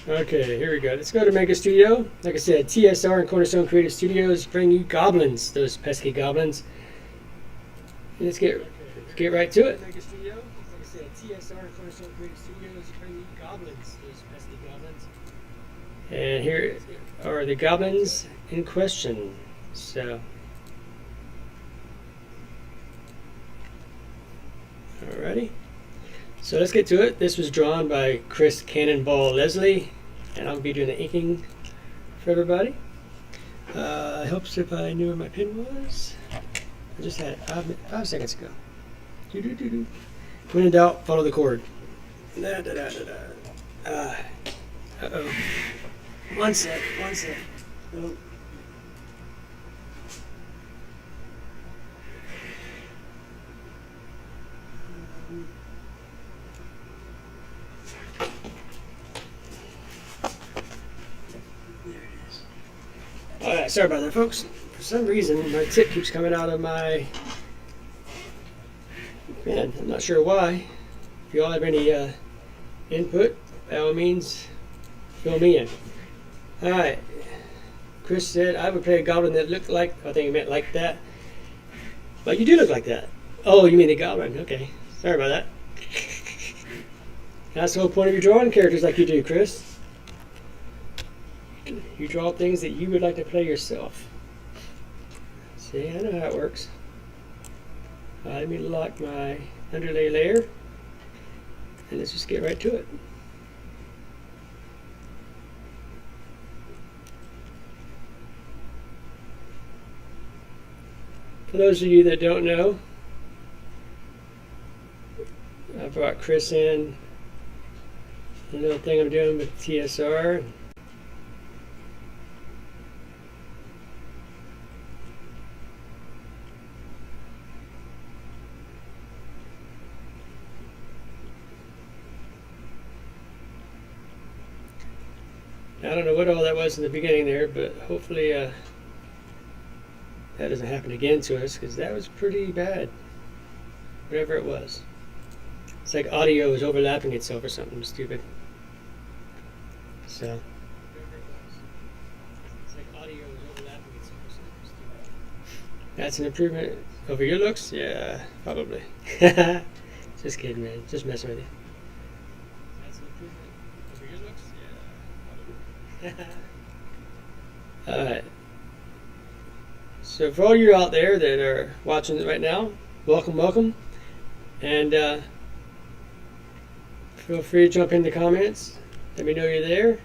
Okay, here we go. Let's go to Mega Studio. Like I said, TSR and Cornerstone Creative Studios bring you goblins, those pesky goblins. Let's get right to it. Mega Studio. Like I said, TSR and Cornerstone Creative Studios bring you goblins, those pesky goblins. And here are the goblins in question. So, alrighty. So let's get to it. This was drawn by Chris Cannonball Leslie, and I'll be doing the inking for everybody. It helps if I knew where my pen was. I just had it 5 seconds ago. When in doubt, follow the cord. Uh-oh. One sec. Oh. Alright, sorry about that, folks. For some reason, my tip keeps coming out of my... Man, I'm not sure why. If you all have any input, by all means, fill me in. Alright. Chris said, I would play a goblin that looked like... I think he meant like that. But you do look like that. Oh, you mean the goblin. Okay. Sorry about that. That's the whole point of your drawing characters like you do, Chris. You draw things that you would like to play yourself. See, I know how it works. Let me lock my underlay layer, and let's just get right to it. For those of you that don't know, I brought Chris in a little thing I'm doing with TSR. I don't know what all that was in the beginning there, but hopefully that doesn't happen again to us, because that was pretty bad. Whatever it was. It's like audio is overlapping itself or something stupid. So. It's like audio is overlapping itself or something stupid. That's an improvement over your looks? Yeah, probably. Just kidding, man. Just messing with you. Alright. So for all you out there that are watching it right now, welcome. And feel free to jump in the comments. Let me know you're there.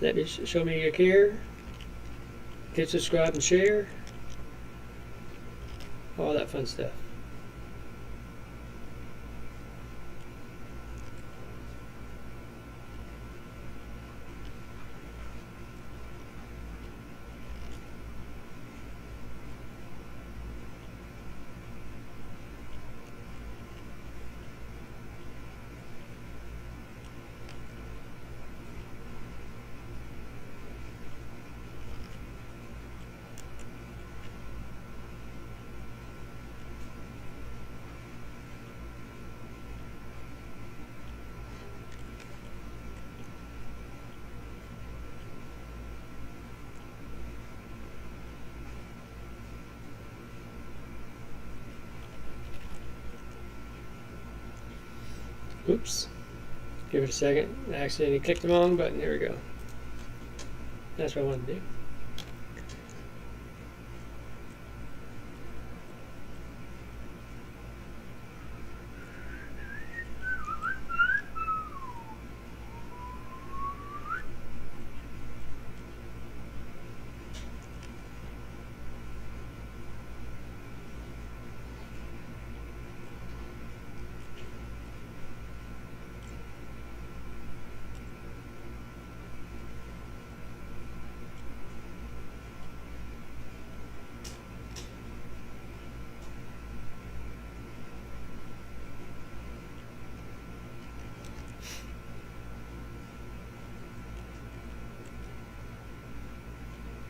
Let me show me your care. Hit subscribe and share. All that fun stuff. Oops. Give it a second. I accidentally clicked the wrong button. There we go. That's what I wanted to do.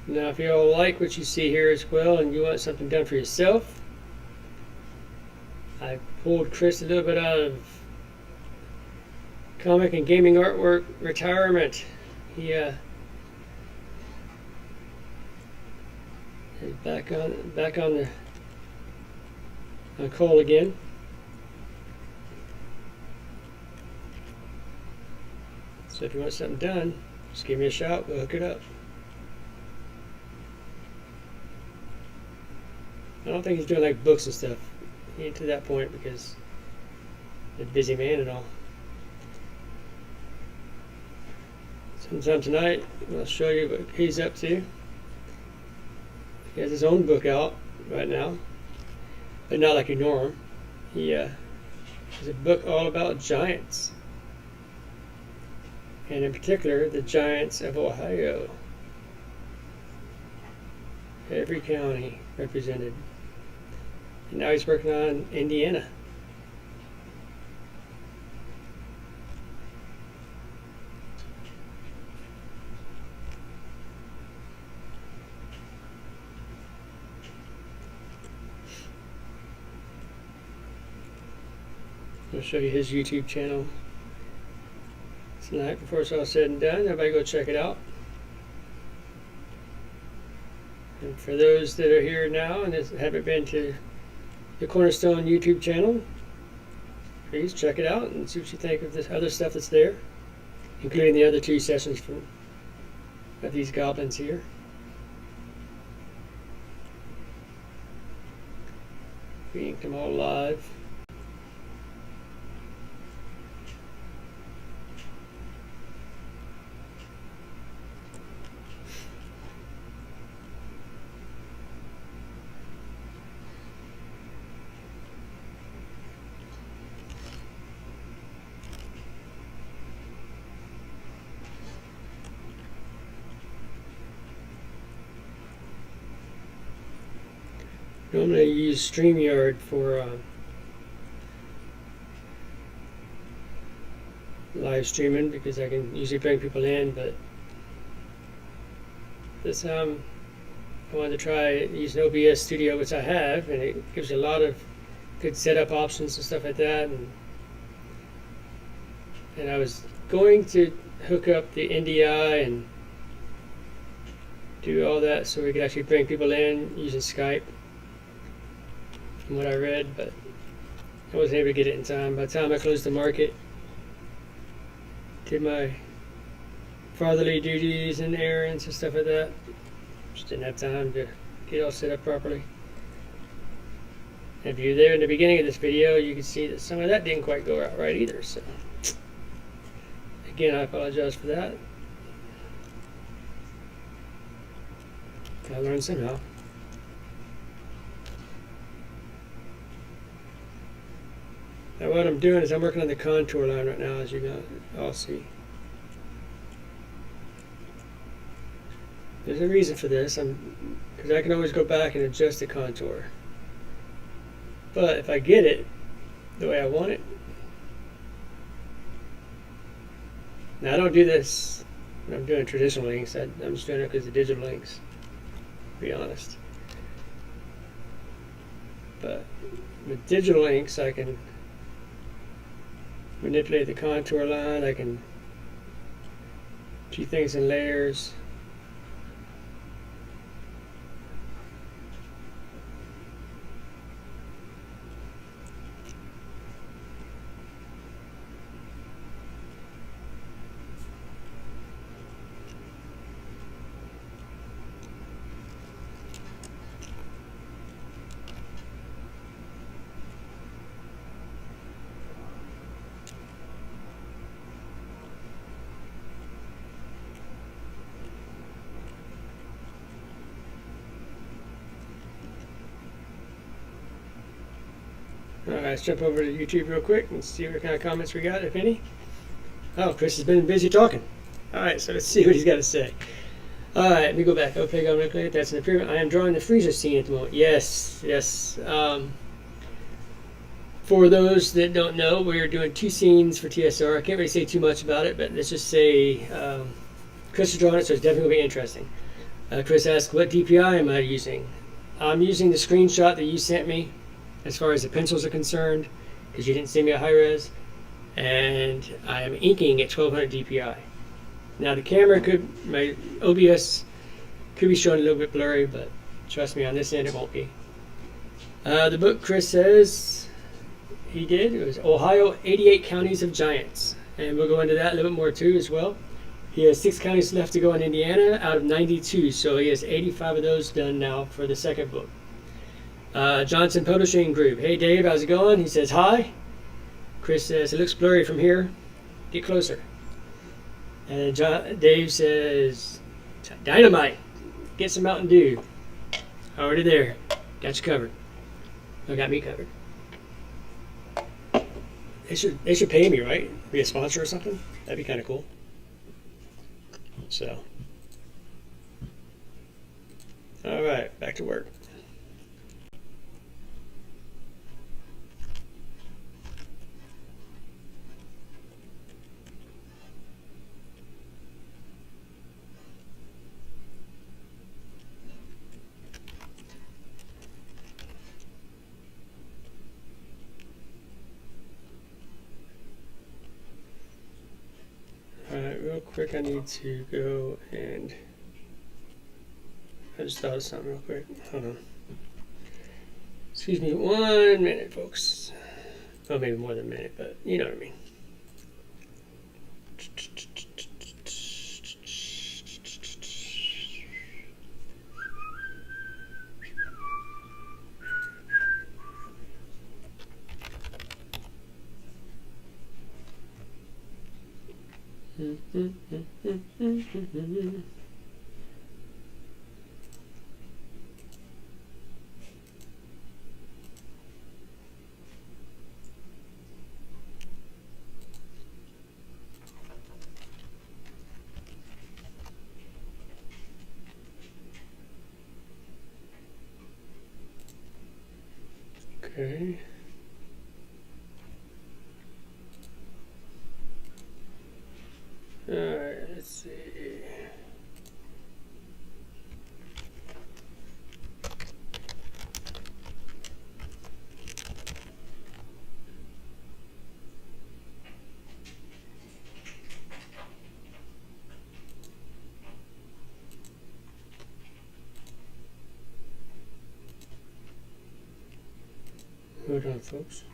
Now if you all like what you see here as well and you want something done for yourself, I pulled Chris a little bit out of Comic and gaming artwork retirement. He is back on coal again. So if you want something done, just give me a shout. We'll hook it up. I don't think he's doing like books and stuff. He ain't to that point because he's a busy man and all. Sometime tonight, I'll show you what he's up to. He has his own book out right now, but not like you know him. He has a book all about giants, and in particular, the giants of Ohio. Every county represented. And now he's working on Indiana. I'll show you his YouTube channel tonight before it's all said and done. Everybody go check it out. And for those that are here now and haven't been to the Cornerstone YouTube channel, please check it out and see what you think of this other stuff that's there, including the other 2 sessions of these goblins here. We inked them all live. Normally I use StreamYard for live streaming because I can usually bring people in, but this time I wanted to try using OBS Studio, which I have, and it gives you a lot of good setup options and stuff like that. And I was going to hook up the NDI and do all that so we could actually bring people in using Skype, from what I read, but I wasn't able to get it in time. By the time I closed the market, did my fatherly duties and errands and stuff like that, just didn't have time to get it all set up properly. And if you're there in the beginning of this video, you can see that some of that didn't quite go out right either. So again, I apologize for that. I learned somehow. Now what I'm doing is I'm working on the contour line right now, as you know, all see. There's a reason for this, because I can always go back and adjust the contour. But if I get it the way I want it, now I don't do this when I'm doing traditional inks. I'm just doing it because of digital inks, to be honest. But with digital inks, I can manipulate the contour line. I can do things in layers. Alright, let's jump over to YouTube real quick and see what kind of comments we got, if any. Oh, Chris has been busy talking. Alright, so let's see what he's got to say. Alright, let me go back. Okay, I'm looking at that's an improvement. I am drawing the freezer scene at the moment. Yes. For those that don't know, we're doing 2 scenes for TSR. I can't really say too much about it, but let's just say Chris is drawing it, so it's definitely going to be interesting. Chris asked, what DPI am I using? I'm using the screenshot that you sent me as far as the pencils are concerned, because you didn't send me a high res. and I am inking at 1200 DPI. Now the camera my OBS could be showing a little bit blurry, but trust me, on this end it won't be. The book Chris says it was Ohio 88 Counties of Giants, and we'll go into that a little bit more too as well. He has 6 counties left to go in Indiana out of 92, so he has 85 of those done now for the second book. Johnson Publishing Group. Hey Dave, how's it going? He says hi. Chris says it looks blurry from here. Get closer. And Dave says dynamite. Get some Mountain Dew. Already there. Got you covered. I got me covered. They should pay me, right? Be a sponsor or something. That'd be kind of cool. So, all right, back to work. Alright, real quick, I need to go and I just thought of something real quick. Hold on. Excuse me 1 minute, folks. Well, maybe more than a minute, but you know what I mean. Okay. Alright, let's see. Hold on, folks.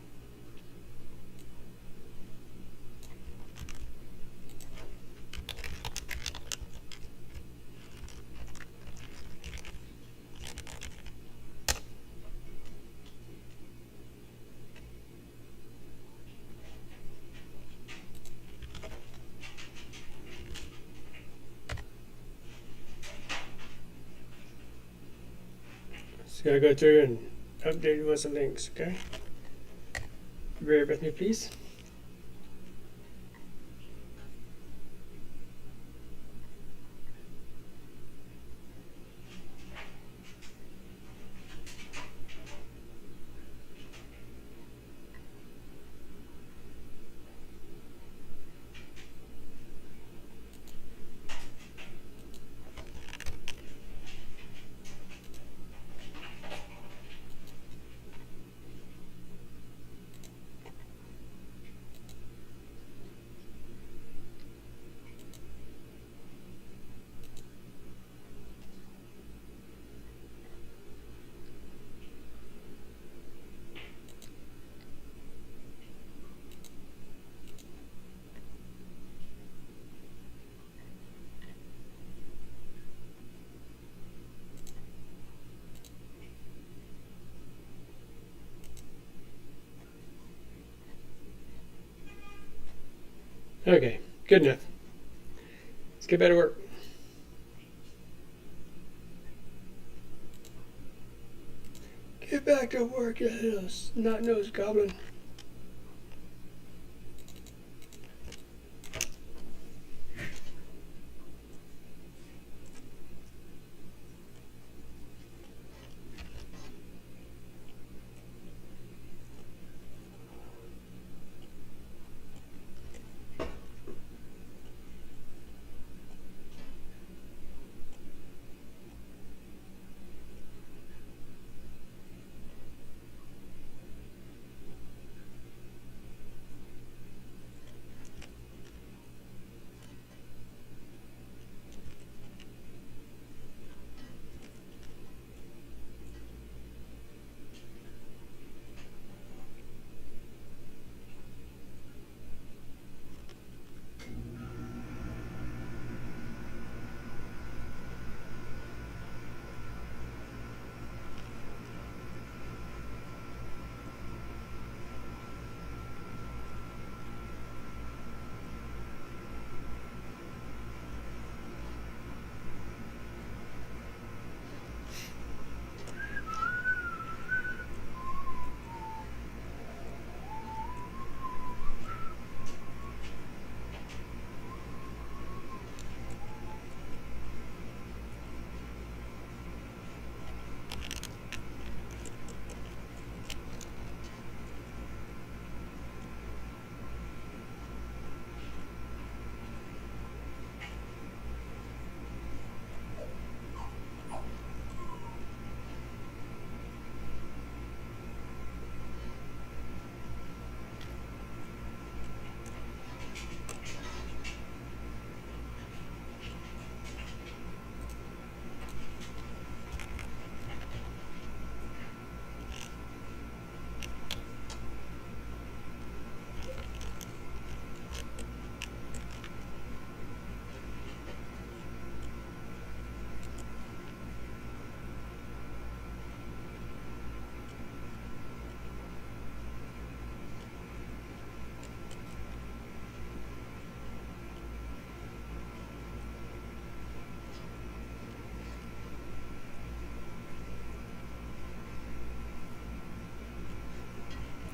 Just gotta go through and update you on some links, okay? Bear with me, please. Okay, good enough. Let's get back to work. Get back to work, you little snot-nosed goblin.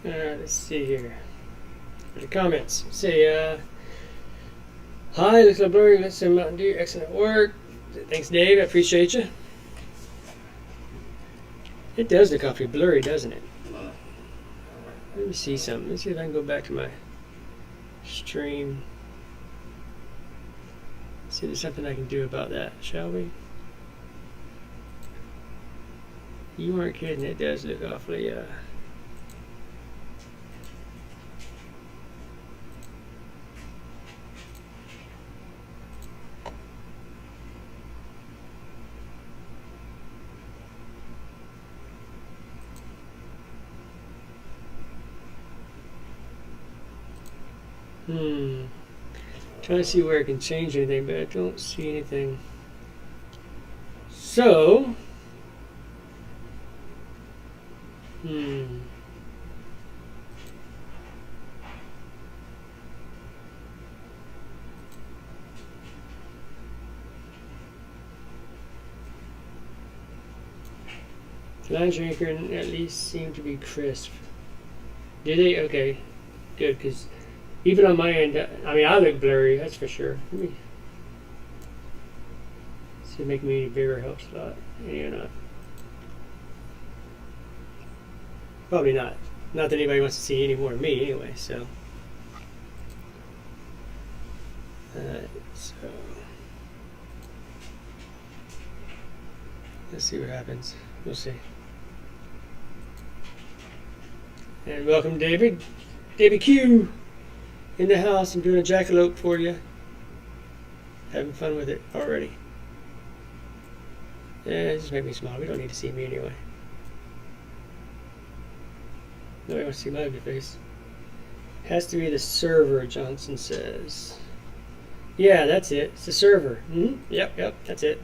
Let's see here. The comments say, hi, looks like blurry. Let's say Mountain Dew. Excellent work. Thanks, Dave. I appreciate you. It does look awfully blurry, doesn't it? Let me see something. Let's see if I can go back to my stream. See if there's something I can do about that, shall we? You weren't kidding. It does look awfully. Trying to see where I can change anything, but I don't see anything. So, lines anchor at least seem to be crisp. Did they? Okay, good, because even on my end, I mean, I look blurry, that's for sure. Let me see, making me any bigger helps a lot. You're not. Probably not. Not that anybody wants to see any more of me anyway, so. So. Let's see what happens. We'll see. And welcome, David. David Q. In the house. I'm doing a jackalope for you. Having fun with it already. Yeah, just make me smile. We don't need to see me anyway. Nobody wants to see my ugly face. Has to be the server, Johnson says. Yeah, that's it. It's the server. Yep, that's it.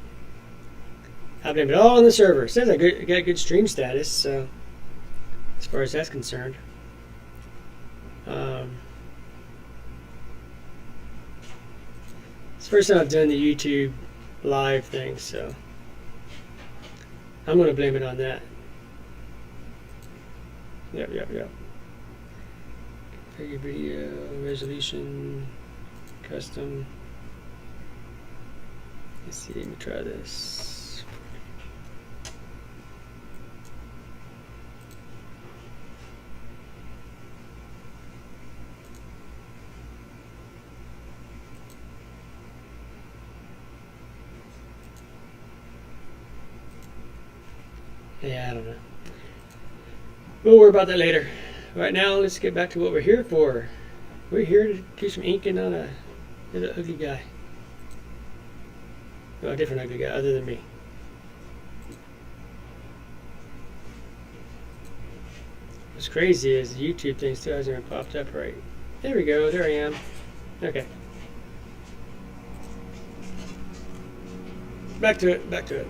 I blame it all on the server. It says I got good stream status, so as far as that's concerned. It's the first time I've done the YouTube live thing, so I'm going to blame it on that. Yep. Configure video, resolution, custom. Let's see, let me try this. Yeah, I don't know. We'll worry about that later. Right now, let's get back to what we're here for. We're here to do some inking on a ugly guy. Well, a different ugly guy other than me. What's crazy is the YouTube thing still hasn't even popped up right. There we go. There I am. Okay. Back to it.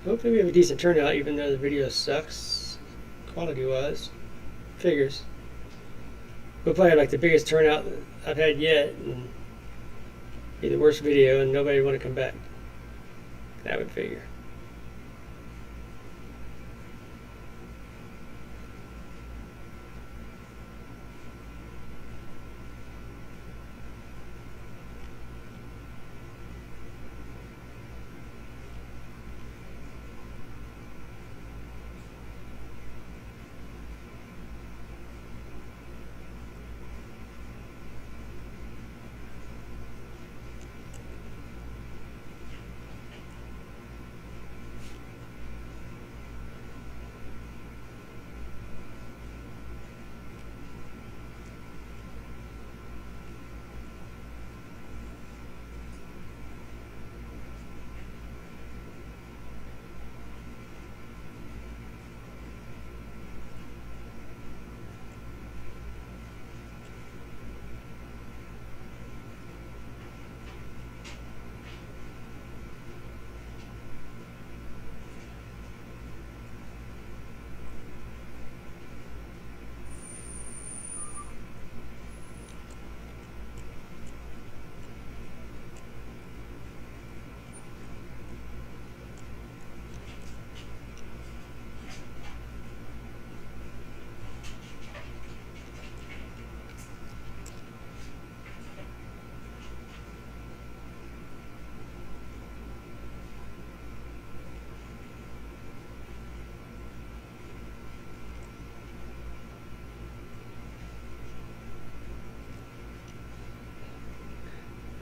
Hopefully we have a decent turnout, even though the video sucks, quality-wise. Figures. We'll probably have like the biggest turnout I've had yet, and be the worst video, and nobody would want to come back. That would figure.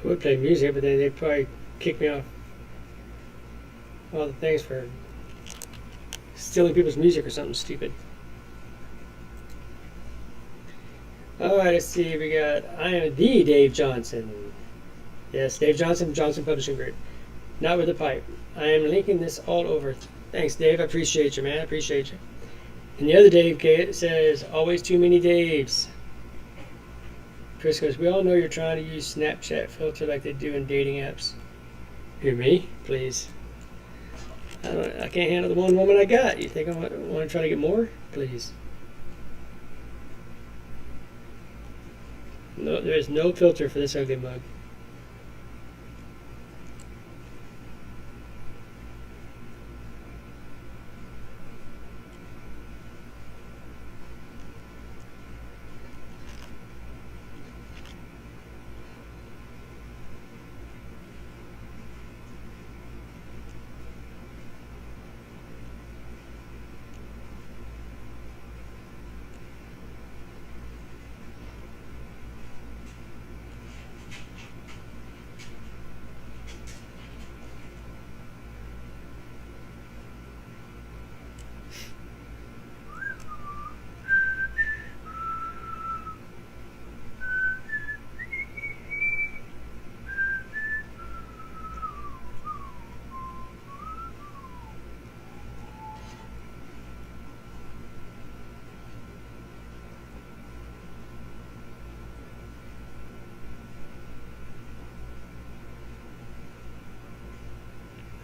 would play music, but then they'd probably kick me off all the things for stealing people's music or something stupid. Alright, let's see. We got I am the Dave Johnson. Yes, Dave Johnson, Johnson Publishing Group. Not with a pipe. I am linking this all over. Thanks, Dave. I appreciate you, man. I appreciate you. And the other Dave says, always too many Daves. Chris goes, we all know you're trying to use Snapchat filter like they do in dating apps. Hear me? Please. I can't handle the one woman I got. You think I want to try to get more? Please. No, there is no filter for this ugly mug.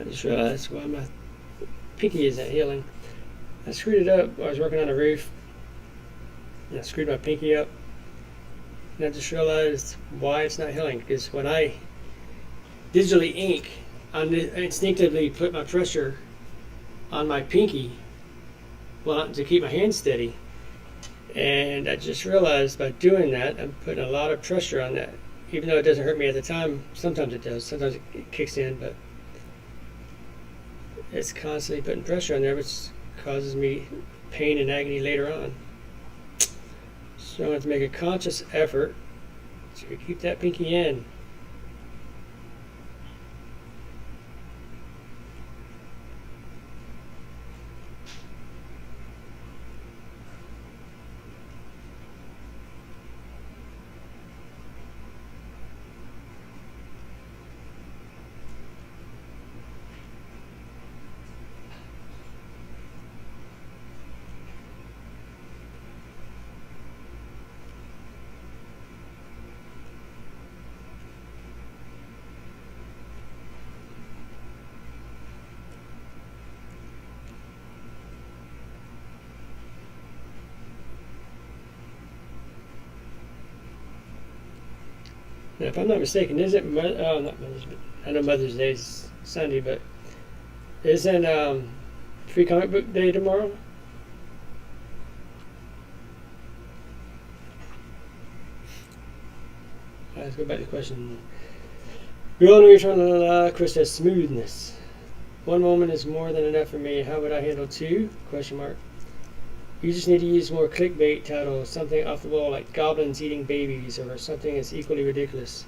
I just realized why my pinky isn't healing. I screwed it up. I was working on a roof, and I screwed my pinky up. And I just realized why it's not healing. Because when I digitally ink, I instinctively put my pressure on my pinky to keep my hand steady. And I just realized by doing that, I'm putting a lot of pressure on that. Even though it doesn't hurt me at the time, sometimes it does. Sometimes it kicks in, but it's constantly putting pressure on there, which causes me pain and agony later on. So I have to make a conscious effort to keep that pinky in. Now, if I'm not mistaken, isn't not Mother's Day? I know Mother's Day is Sunday, but isn't Free Comic Book Day tomorrow? Let's go back to the question. We all know you're trying to Chris says smoothness. One moment is more than enough for me. How would I handle two? Question mark. You just need to use more clickbait titles, something off the wall like goblins eating babies or something that's equally ridiculous.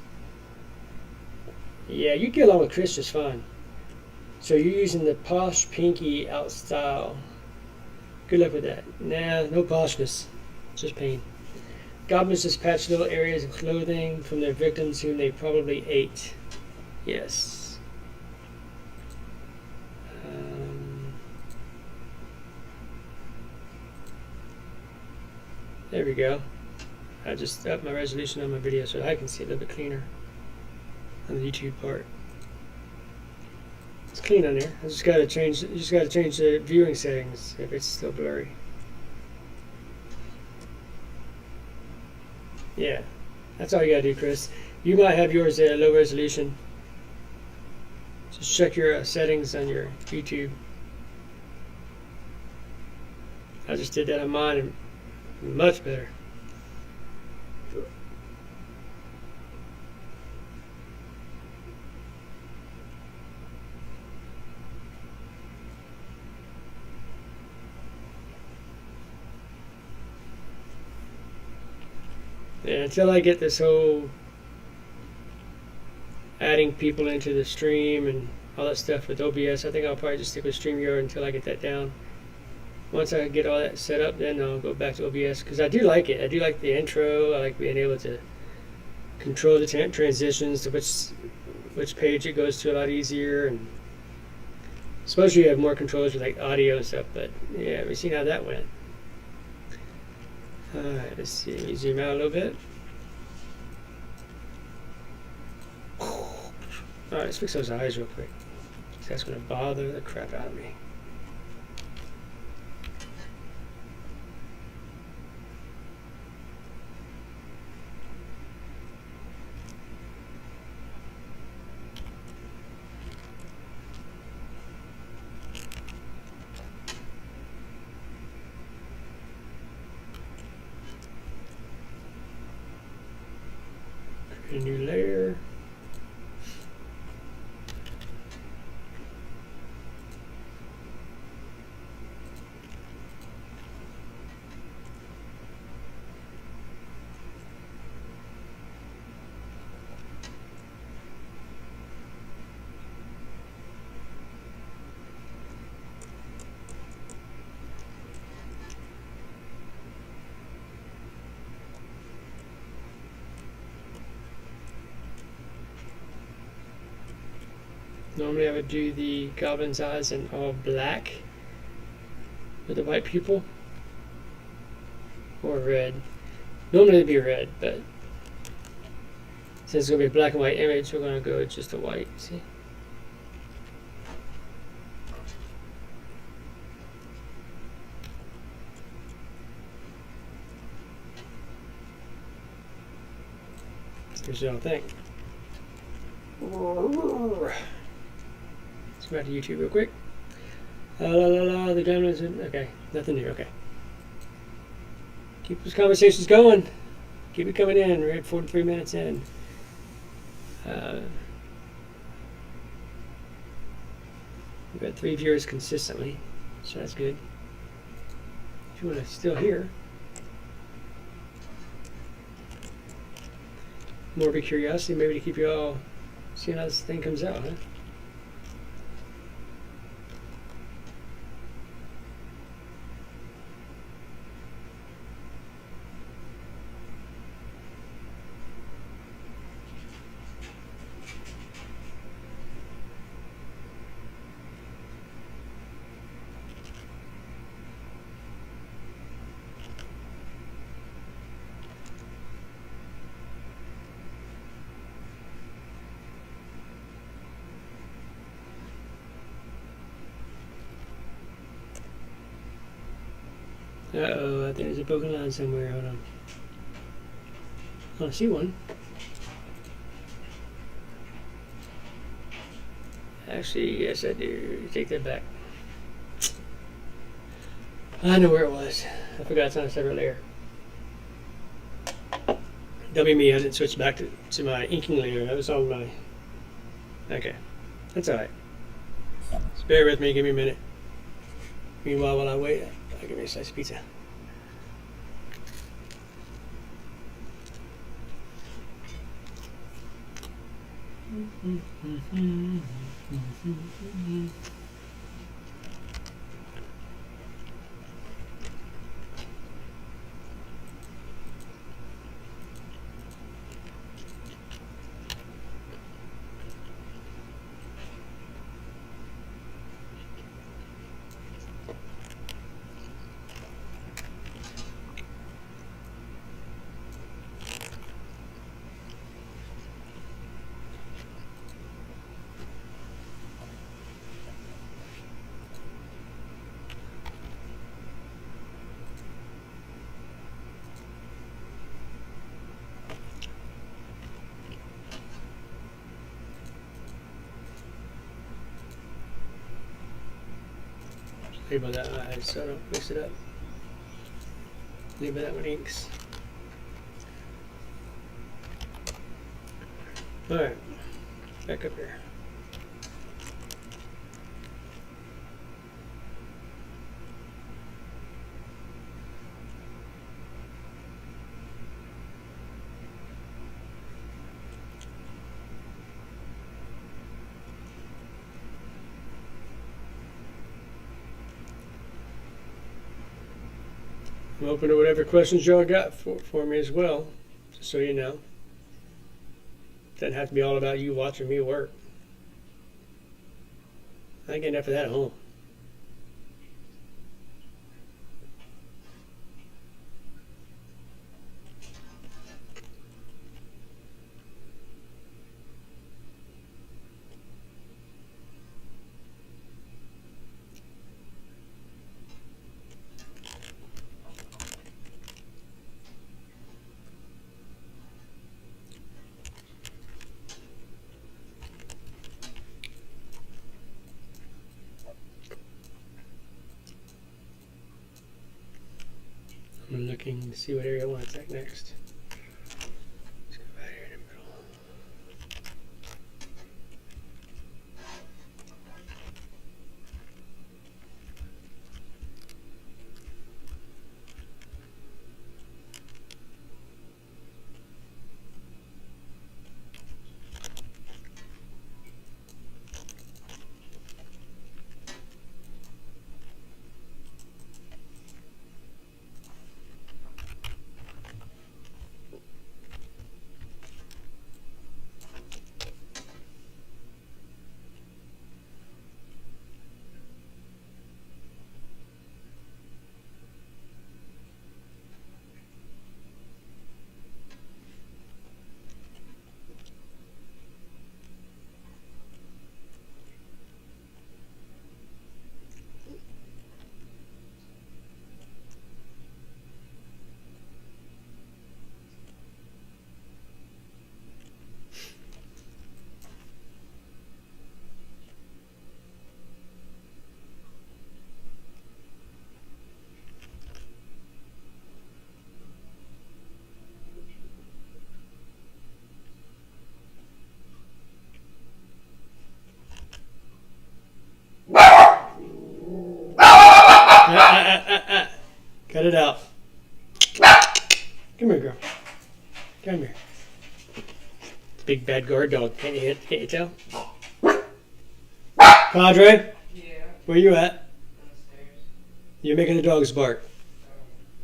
Yeah, you get along with Chris just fine. So you're using the posh pinky out style. Good luck with that. Nah, no poshness. Just pain. Goblins just patch little areas of clothing from their victims whom they probably ate. Yes. There we go. I just upped my resolution on my video so I can see a little bit cleaner on the YouTube part. It's clean on there. I just gotta change. You just gotta change the viewing settings if it's still blurry. Yeah, that's all you gotta do, Chris. You might have yours at low resolution. Just check your settings on your YouTube. I just did that on mine and much better. Yeah, until I get this whole adding people into the stream and all that stuff with OBS. I think I'll probably just stick with StreamYard until I get that down. Once I get all that set up, then I'll go back to OBS, because I do like it. I do like the intro. I like being able to control the transitions to which page it goes to a lot easier, and suppose you have more controls with like audio and stuff. But yeah, we've seen how that went. All right, let's see. Let me zoom out a little bit. All right, let's fix those eyes real quick. That's going to bother the crap out of me. Create a new layer. Normally I would do the goblin's eyes in all black with the white pupil, or red. Normally it'd be red, but since it's going to be a black and white image, we're going to go with just the white. See? Here's what I think. Let's go back to YouTube real quick. The diamonds. Okay, nothing new. Okay. Keep those conversations going. Keep it coming in. We're at 43 minutes in. We've got 3 viewers consistently, so that's good. If you want to still hear. Morbid curiosity, maybe to keep you all seeing how this thing comes out, huh? Uh-oh, I think there's a broken line somewhere. Hold on. Oh, I see one. Actually, yes I do. Take that back. I know where it was. I forgot it's on a separate layer. That'll be me. I didn't switch back to my inking layer. That was on my... Okay. That's alright. Just bear with me. Give me a minute. Meanwhile, while I wait, I'll give me a slice of pizza. Label that eye so I don't mix it up. Label that with inks. Alright, back up here. I'm open to whatever questions y'all got for me as well, just so you know. Doesn't have to be all about you watching me work. I get enough of that at home. I'm looking to see what area I want to attack next. Let's go right here in the middle. Cut it out. Come here, girl. Come here. Big bad guard dog. Can't you tell? Cadre? Yeah. Where you at? Downstairs. You're making the dogs bark.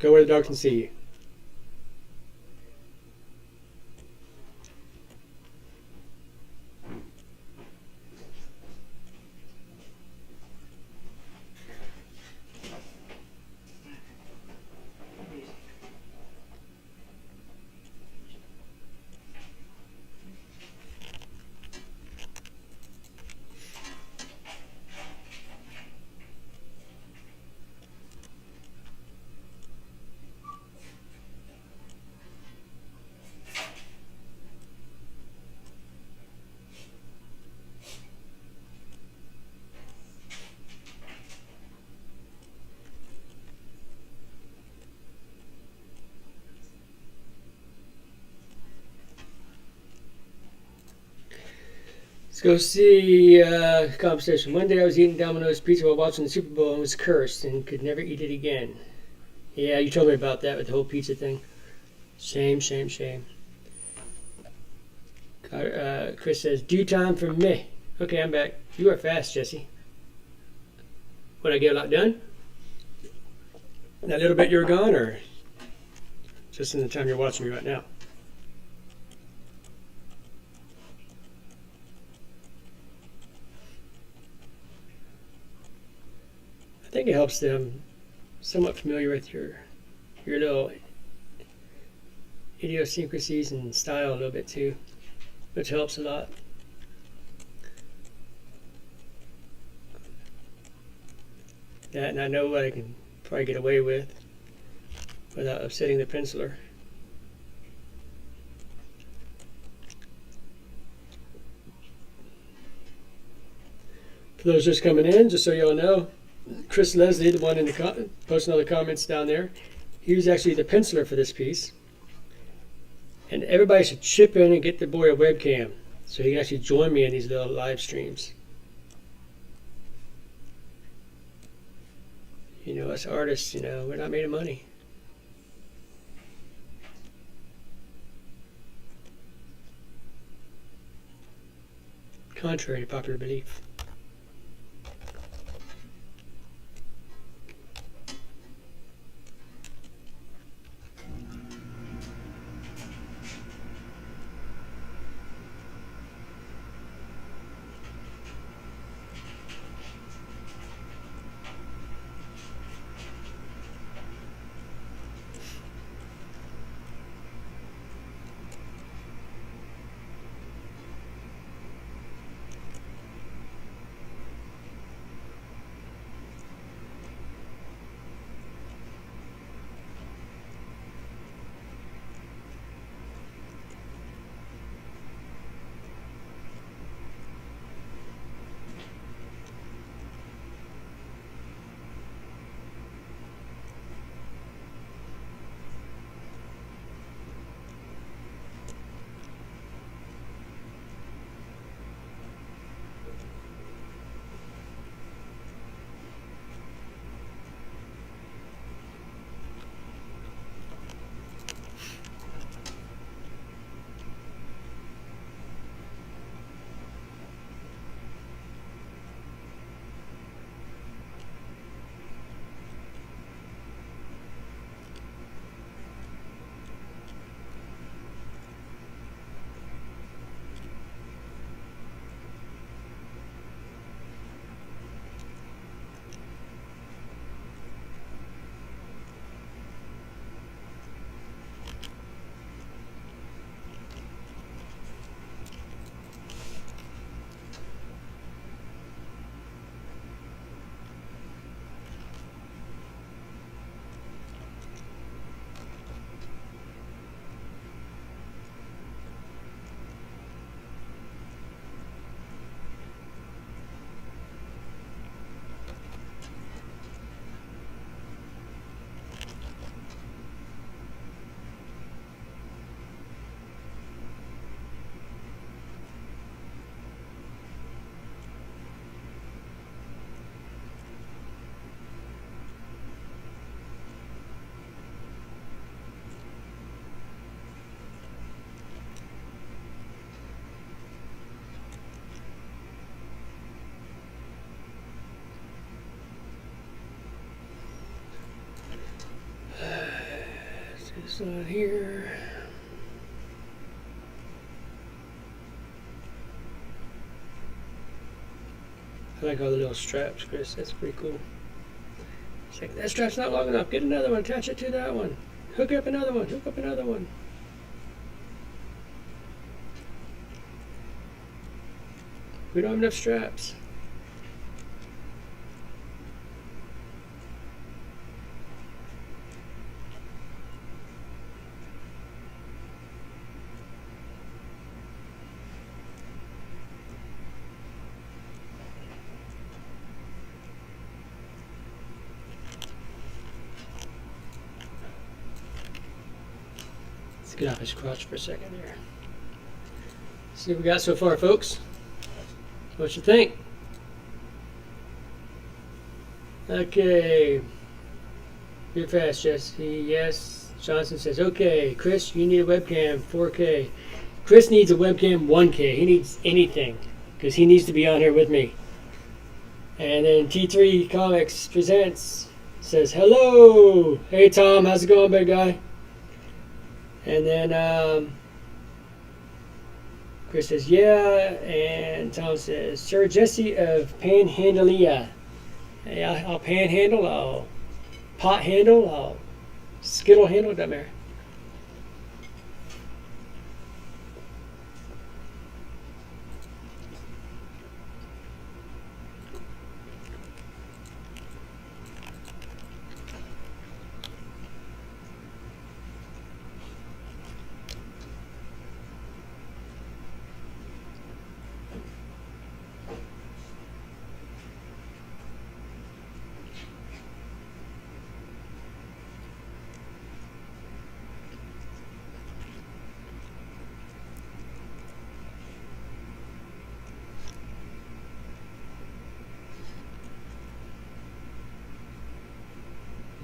Go where the dog can see you. Let's go see conversation. One day I was eating Domino's pizza while watching the Super Bowl and was cursed and could never eat it again. Yeah, you told me about that with the whole pizza thing. Shame. Chris says, due time for me. Okay, I'm back. You are fast, Jesse. What, I get a lot done? That little bit you were gone, or just in the time you're watching me right now? I think it helps them somewhat familiar with your little idiosyncrasies and style a little bit too, which helps a lot. That, and I know what I can probably get away with without upsetting the penciler. For those just coming in, just so y'all know, Chris Leslie, the one in the posting all the comments down there, he was actually the penciler for this piece. And everybody should chip in and get the boy a webcam so he can actually join me in these little live streams. You know, us artists, we're not made of money. Contrary to popular belief. It's not here. I like all the little straps, Chris. That's pretty cool. It's like, that strap's not long enough. Get another one. Attach it to that one. Hook up another one. Hook up another one. We don't have enough straps. Let's get off his crotch for a second here. See what we got so far, folks. What you think? Okay. You're fast, Jesse. Yes. Johnson says, okay. Chris, you need a webcam 4K. Chris needs a webcam 1K. He needs anything because he needs to be on here with me. And then T3 Comics Presents says, hello. Hey, Tom. How's it going, big guy? And then Chris says, yeah. And Tom says, Sir Jesse of Panhandalia. Hey, I'll panhandle, I'll pot handle, I'll skittle handle, doesn't matter.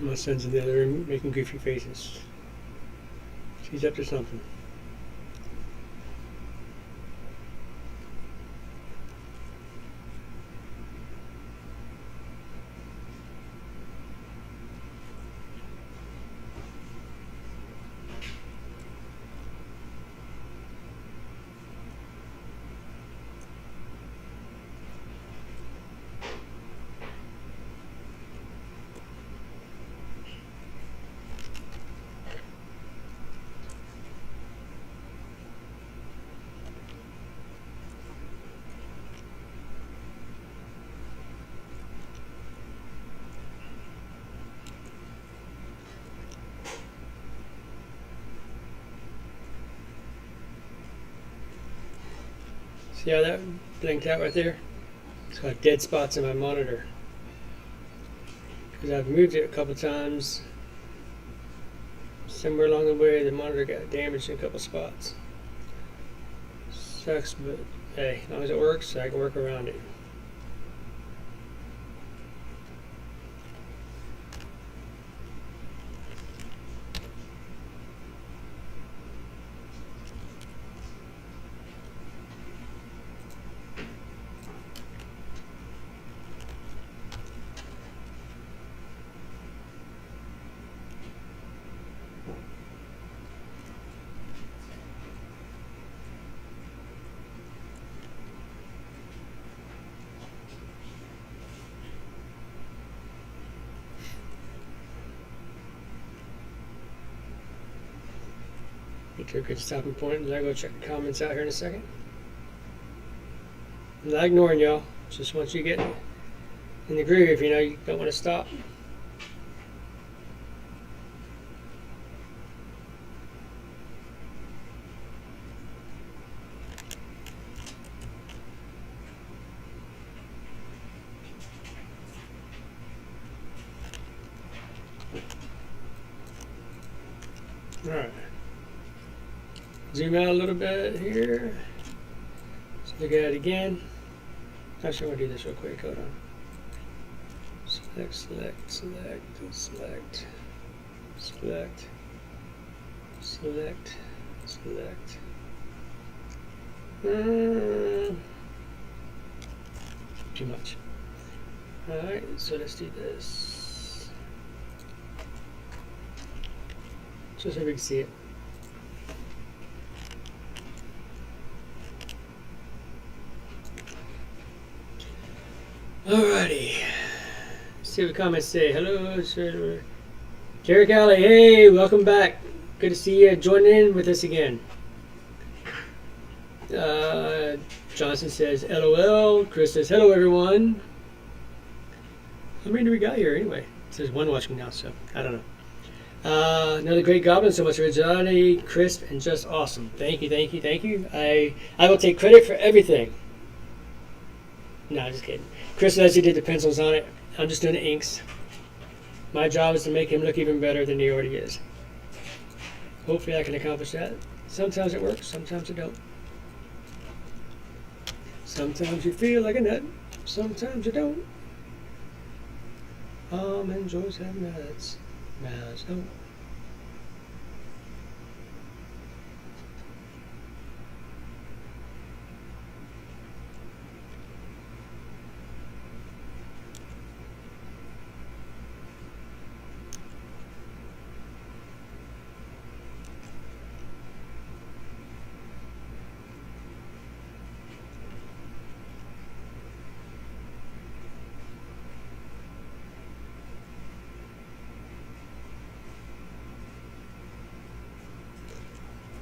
My son's in the other room making goofy faces. She's up to something. See how that blinked out right there? It's got dead spots in my monitor. Because I've moved it a couple times. Somewhere along the way, the monitor got damaged in a couple spots. Sucks, but hey, as long as it works, I can work around it. Get to a good stopping point, and I'll go check the comments out here in a second. I'm not ignoring y'all. Just once you get in the groove, you know, you don't want to stop. All right. Zoom out a little bit here. Let's look at it again. Actually, I want to do this real quick. Hold on. Select, select, select, select, select, select, select. Too much. Alright, so let's do this. Just so we can see it. Alrighty. See what comments say. Hello, sir. Derek Alley, hey, welcome back. Good to see you joining in with us again. Johnson says, LOL. Chris says, hello, everyone. How many do we got here anyway? It says one watching now, so I don't know. Another great Goblin, so much originality, crisp, and just awesome. Thank you, thank you, thank you. I will take credit for everything. No, just kidding. Chris Leslie did the pencils on it. I'm just doing the inks. My job is to make him look even better than he already is. Hopefully I can accomplish that. Sometimes it works, sometimes it don't. Sometimes you feel like a nut, sometimes you don't. Almond joys have nuts. Mouse don't.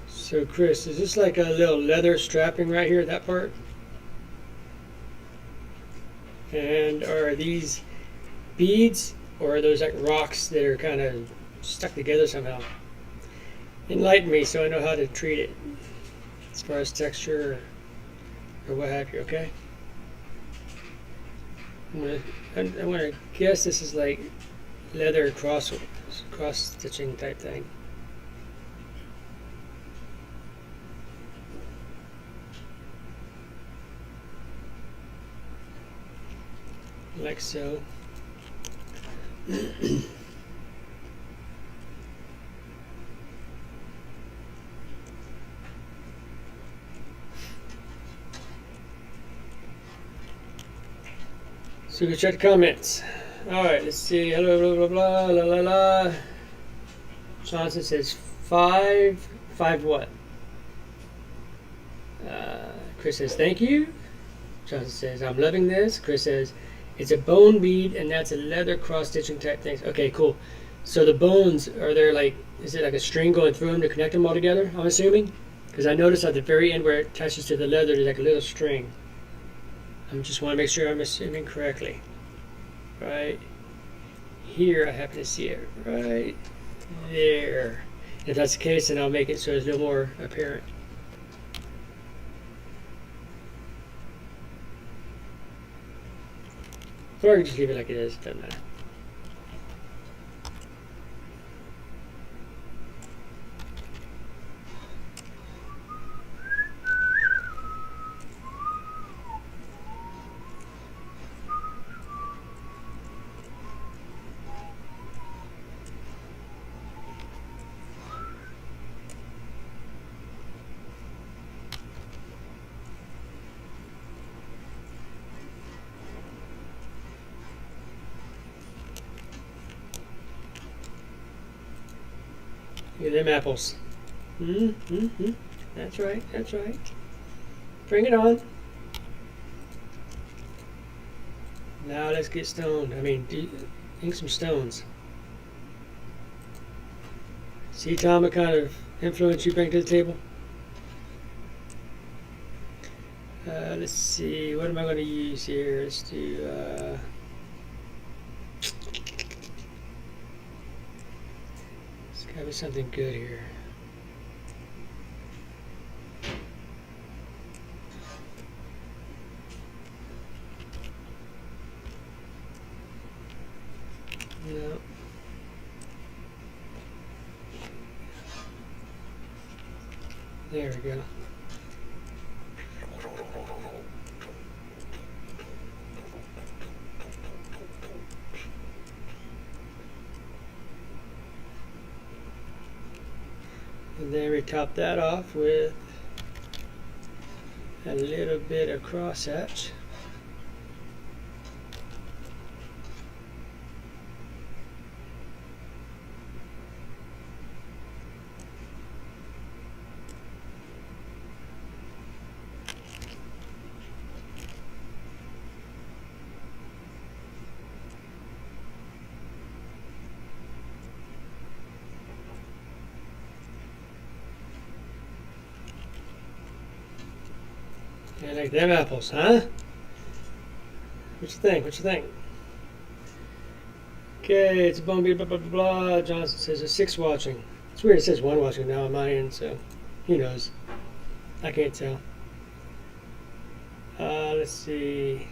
So Chris, is this like a little leather strapping right here, that part? And are these beads or are those like rocks that are kind of stuck together somehow? Enlighten me so I know how to treat it as far as texture or what have you, okay? I'm gonna guess this is like leather cross stitching type thing. Like so. So we check the comments. Alright, let's see. Hello, blah, blah, blah, la, la, la. Johnson says 5. 5 what? Chris says, thank you. Johnson says, I'm loving this. Chris says, it's a bone bead, and that's a leather cross-stitching type thing. Okay, cool. So the bones, are there like, is it like a string going through them to connect them all together, I'm assuming? Because I noticed at the very end where it attaches to the leather, there's like a little string. I just want to make sure I'm assuming correctly. Right here, I happen to see it right there. If that's the case, then I'll make it so it's a little more apparent. Or I can just leave it like it is, it doesn't matter. Look at them apples. Mm-hmm. That's right, that's right. Bring it on. Now let's get stoned. I mean, ink some stones. See, Tom, what kind of influence you bring to the table? Let's see, what am I going to use here? Let's do... Gotta be something good here. No. There we go. And then we top that off with a little bit of cross hatch. I like them apples, huh? What you think? What you think? Okay, it's a bumblebee, blah, blah, blah, blah. Johnson says there's 6 watching. It's weird, it says 1 watching now on my end, so who knows? I can't tell. Let's see.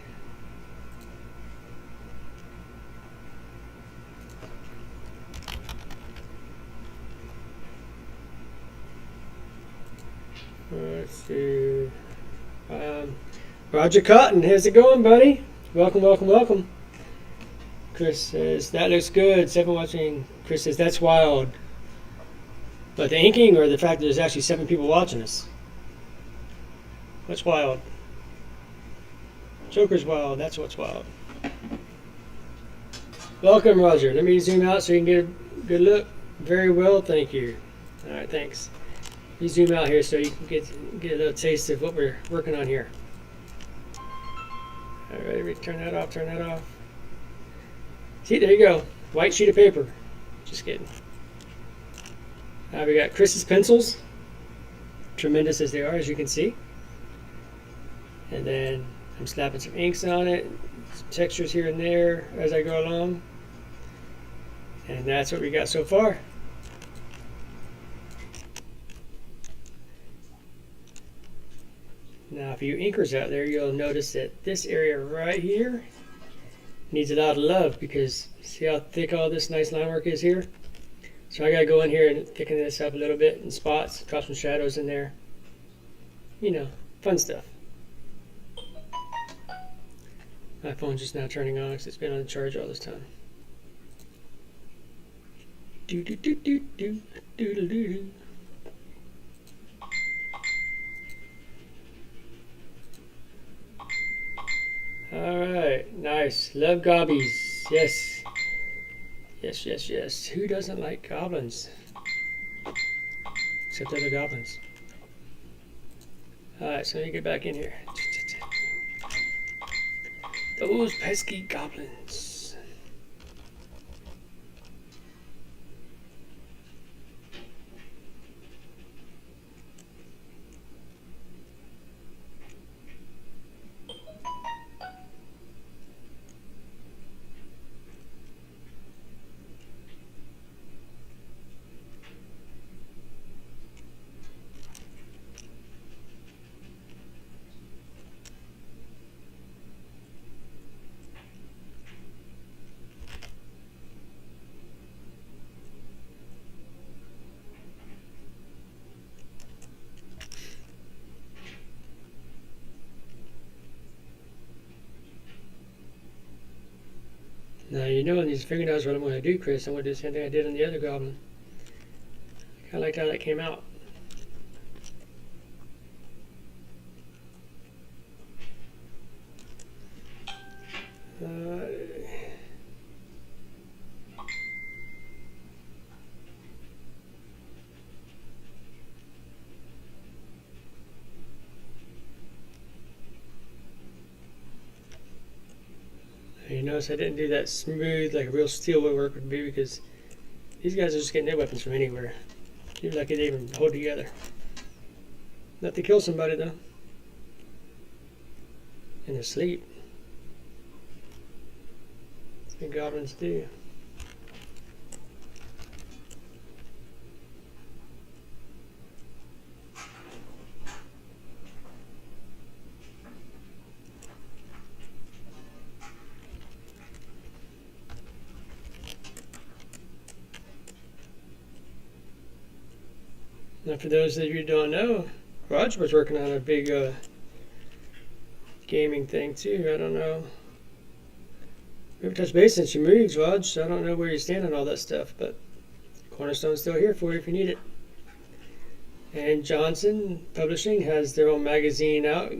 Let's see. Roger Cotton, how's it going, buddy? Welcome, welcome, welcome. Chris says, that looks good. 7 watching. Chris says, that's wild. But the inking or the fact that there's actually 7 people watching us? What's wild? Joker's wild. That's what's wild. Welcome, Roger. Let me zoom out so you can get a good look. Very well, thank you. All right, thanks. You zoom out here so you can get a little taste of what we're working on here. All right, turn that off, turn that off. See, there you go. White sheet of paper. Just kidding. We got Chris's pencils. Tremendous as they are, as you can see. And then I'm slapping some inks on it. Some textures here and there as I go along. And that's what we got so far. Now, for you inkers out there, you'll notice that this area right here needs a lot of love because see how thick all this nice line work is here? So I gotta go in here and thicken this up a little bit in spots, drop some shadows in there. You know, fun stuff. My phone's just now turning on because it's been on charge all this time. Do do do do do do do do. Alright, nice. Love gobbies. Yes. Yes, yes, yes. Who doesn't like goblins? Except other goblins. Alright, so let me get back in here. Those pesky goblins. Now you know in these fingernails what I'm going to do, Chris. I'm going to do the same thing I did on the other goblin. I kind of liked how that came out. You notice I didn't do that smooth like a real steel woodwork would be because these guys are just getting their weapons from anywhere. Seems like they even hold together. Not to kill somebody though. In their sleep. That's what goblins do. Now, for those of you who don't know, Roger was working on a big gaming thing too. I don't know. We haven't touched base since you moved, Rog, so I don't know where you stand on all that stuff, but Cornerstone's still here for you if you need it. And Johnson Publishing has their own magazine out.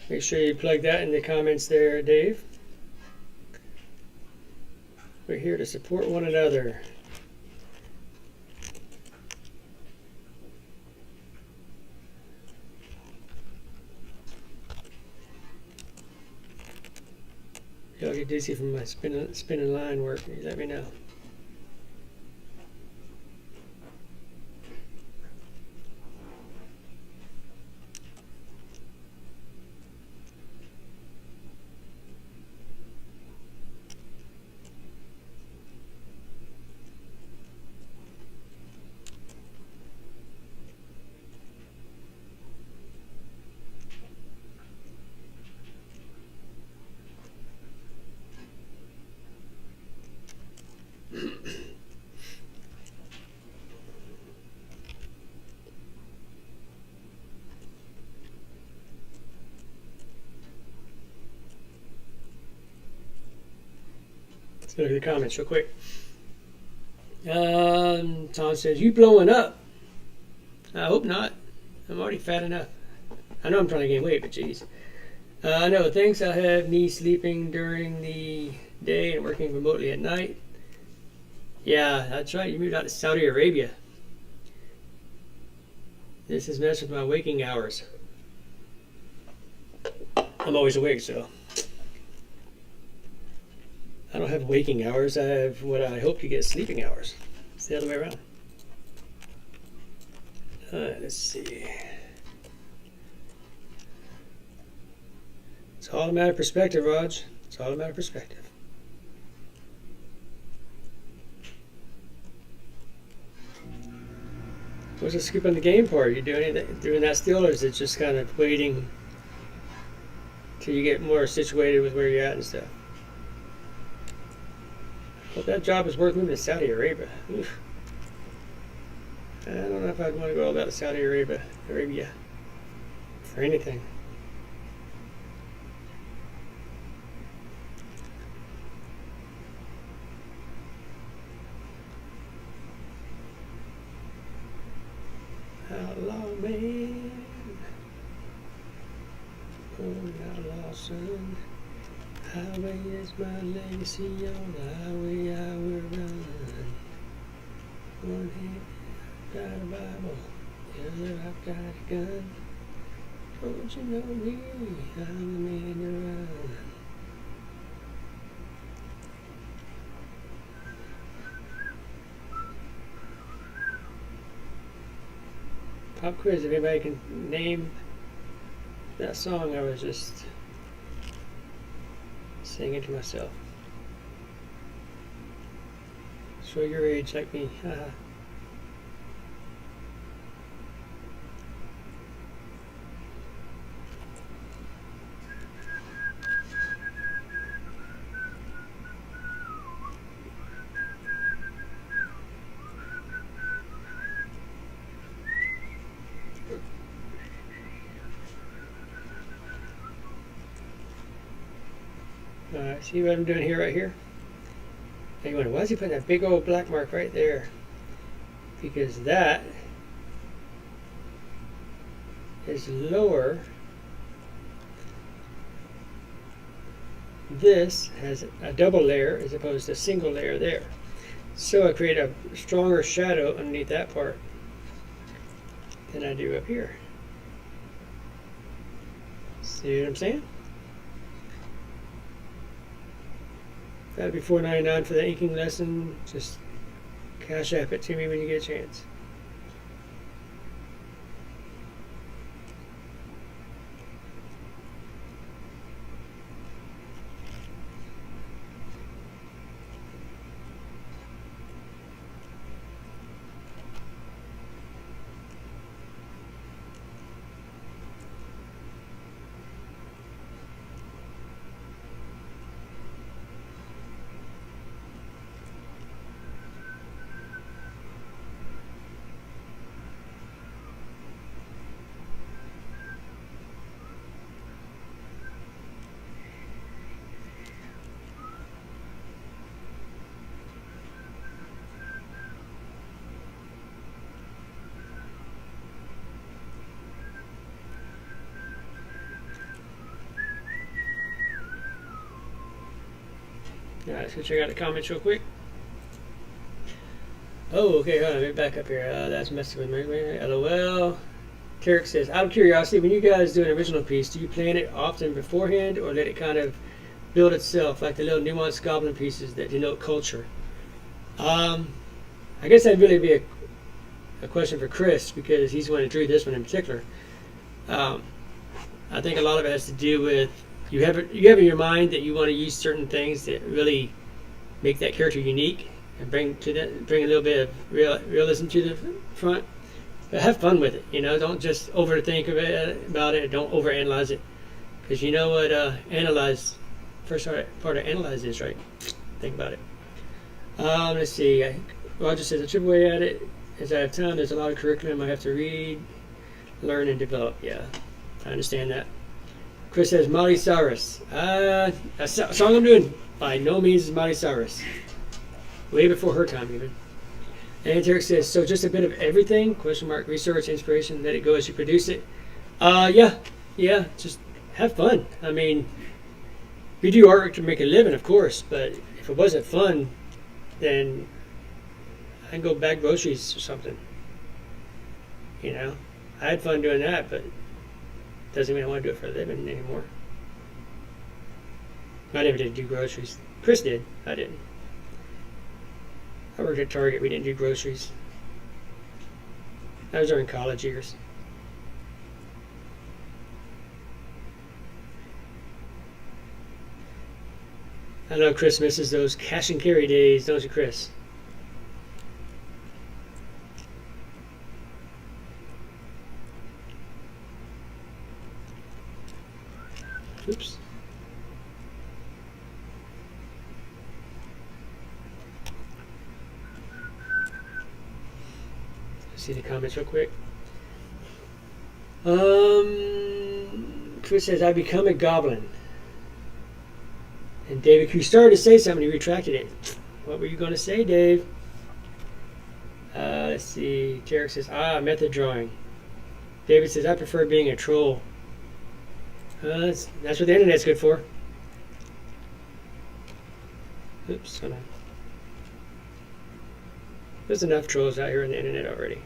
Make sure you plug that in the comments there, Dave. We're here to support one another. Y'all get dizzy from my spinning line work, you let me know. Let's look at the comments real quick. Tom says, "You blowing up?" I hope not. I'm already fat enough. I know I'm trying to gain weight, but geez. No, thanks. I'll have me sleeping during the day and working remotely at night. Yeah, that's right. You moved out to Saudi Arabia. This has messed with my waking hours. I'm always awake, so I don't have waking hours. I have what I hope to get sleeping hours. It's the other way around. Let's see. It's all a matter of perspective, Raj. It's all a matter of perspective. What's the scoop on the game part? Are you doing that still, or is it just kind of waiting till you get more situated with where you're at and stuff? Hope that job is worth moving to Saudi Arabia. Oof. I don't know if I'd want to go all about Saudi Arabia for anything. Outlaw man, outlaw son. Highway is my legacy, on the highway I will run. One hand I've got a Bible, the other I've got a gun. Don't you know me? I'm the man to run. Pop quiz, if anybody can name that song I was just singing to myself. Show your age like me. Haha. See what I'm doing here, right here? Now you wonder, why is he putting that big old black mark right there? Because that is lower. This has a double layer as opposed to a single layer there. So I create a stronger shadow underneath that part than I do up here. See what I'm saying? That'd be $4.99 for the inking lesson. Just cash app it to me when you get a chance. Alright, let's go check out the comments real quick. Oh, okay, hold on, let me back up here. That's messing with me. LOL. Carrick says, out of curiosity, when you guys do an original piece, do you plan it often beforehand or let it kind of build itself, like the little nuanced goblin pieces that denote culture? I guess that'd really be a question for Chris, because he's the one who drew this one in particular. I think a lot of it has to do with you have in your mind that you want to use certain things that really make that character unique and bring a little bit of realism to the front. But have fun with it, you know. Don't just overthink about it. Don't overanalyze it, because you know what first part of analyze is, right? Think about it. Let's see. Roger says, I chip away at it as I have time. There's a lot of curriculum I have to read, learn, and develop. Yeah, I understand that. Chris says, Molly Cyrus. A song I'm doing by no means is Miley Cyrus. Way before her time, even. And Derek says, so just a bit of everything? Question mark. Research, inspiration, let it go as you produce it. Yeah. Just have fun. I mean, we do artwork to make a living, of course, but if it wasn't fun, then I can go bag groceries or something. You know, I had fun doing that, but doesn't mean I want to do it for a living anymore. I never did do groceries. Chris did. I didn't. I worked at Target. We didn't do groceries. That was during college years. I know Chris misses those cash and carry days, don't you, Chris? Oops. See the comments real quick. Chris says, I become a goblin. And David Q started to say something, he retracted it. What were you going to say, Dave? Let's see. Jarek says, method drawing. David says, I prefer being a troll. That's what the internet's good for. Oops, hold on. There's enough trolls out here on the internet already.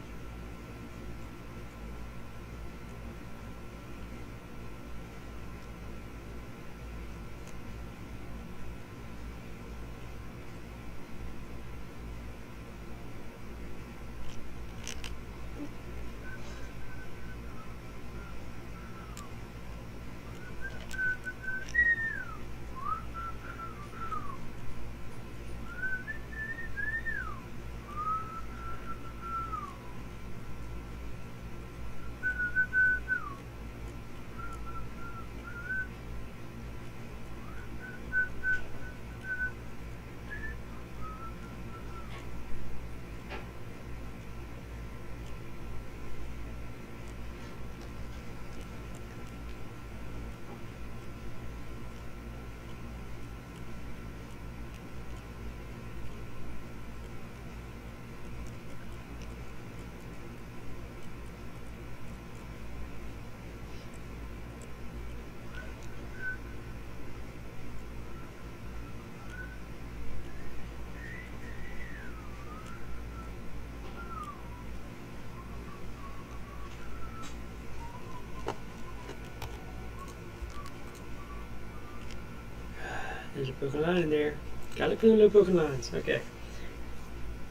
There's a broken line in there. Gotta look for the little broken lines. Okay.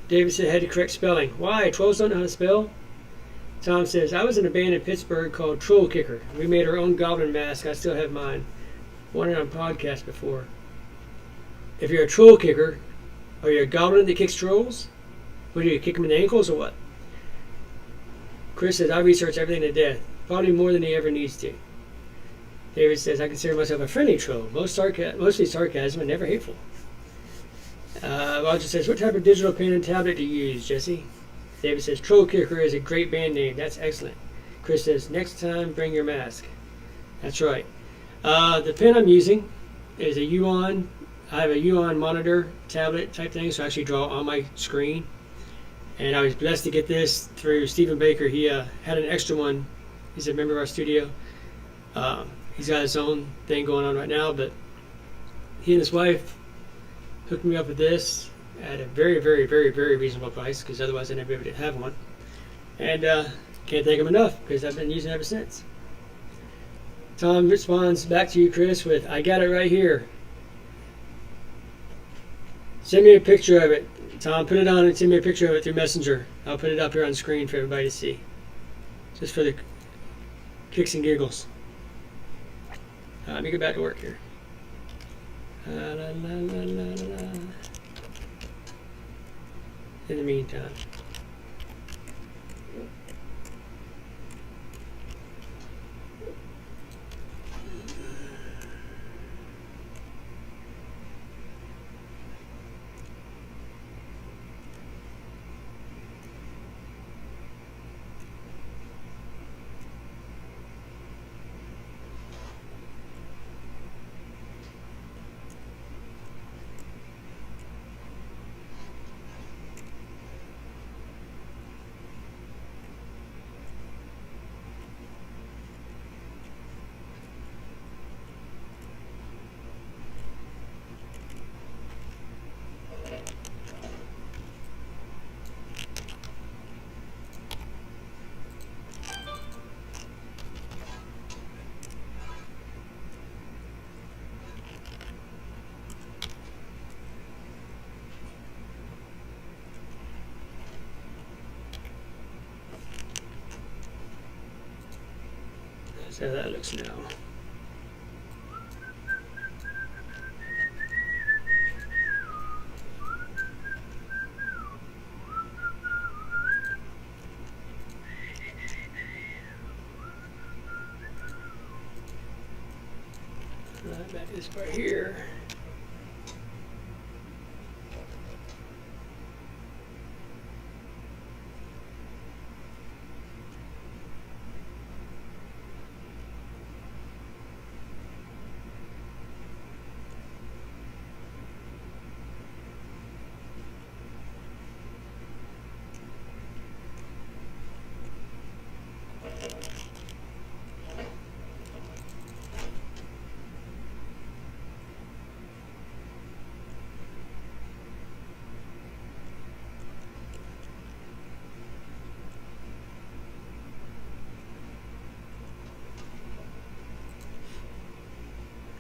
David said, had to correct spelling. Why? Trolls don't know how to spell? Tom says, I was in a band in Pittsburgh called Troll Kicker. We made our own goblin mask. I still have mine. Won it on podcast before. If you're a troll kicker, are you a goblin that kicks trolls? What do you kick them in the ankles or what? Chris says, I research everything to death. Probably more than he ever needs to. David says, I consider myself a friendly troll. Mostly sarcasm and never hateful. Roger says, what type of digital pen and tablet do you use, Jesse? David says, Troll Kicker is a great band name. That's excellent. Chris says, next time, bring your mask. That's right. The pen I'm using is a Yuan. I have a Yuan monitor tablet type thing, so I actually draw on my screen. And I was blessed to get this through Stephen Baker. He had an extra one. He's a member of our studio. He's got his own thing going on right now, but he and his wife hooked me up with this at a very, very, very, very reasonable price, because otherwise I'd never be able to have one. And can't thank him enough, because I've been using it ever since. Tom responds back to you, Chris, with, I got it right here. Send me a picture of it. Tom, put it on and send me a picture of it through Messenger. I'll put it up here on screen for everybody to see. Just for the kicks and giggles. Let me get back to work here. La, la, la, la, la. In the meantime. So that looks now. Right back to this part here.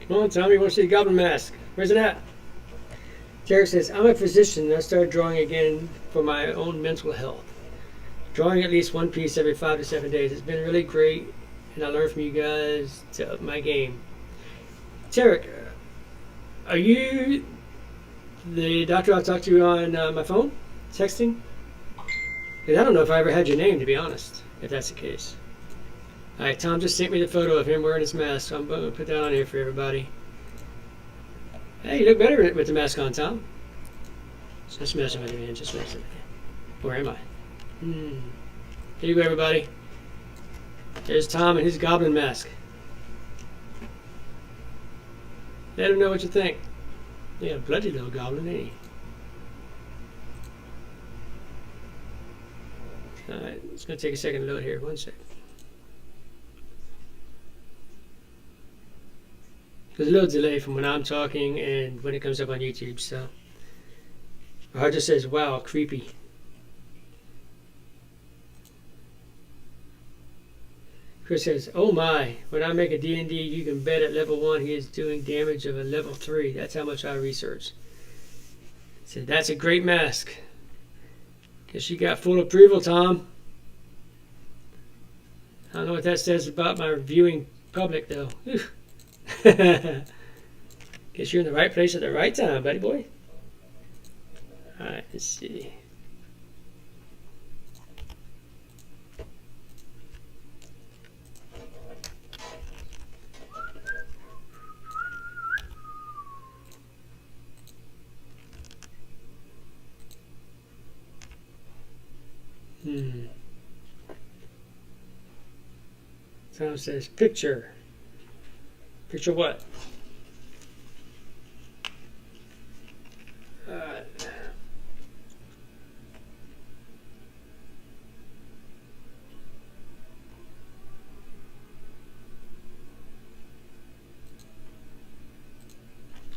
Come on, Tommy, you want to see the Goblin mask? Where's it at? Derek says, I'm a physician and I started drawing again for my own mental health. Drawing at least one piece every 5 to 7 days. It's been really great and I learned from you guys to up my game. Tarek, are you the doctor I talked to on my phone? Texting? And I don't know if I ever had your name, to be honest, if that's the case. Alright, Tom just sent me the photo of him wearing his mask, so I'm going to put that on here for everybody. Hey, you look better with the mask on, Tom. Just messing with you, man. Just messing with you. Where am I? Here you go, everybody. There's Tom and his goblin mask. Let him know what you think. Yeah, a bloody little goblin, ain't he? Alright, it's going to take a second to load here. 1 second. There's a little delay from when I'm talking and when it comes up on YouTube, so. My heart just says, wow, creepy. Chris says, oh my, when I make a D&D, you can bet at level 1 he is doing damage of a level 3. That's how much I researched. Said, that's a great mask. Guess you got full approval, Tom. I don't know what that says about my viewing public, though. Guess you're in the right place at the right time, buddy boy. Alright, let's see. Tom says, picture. Picture what?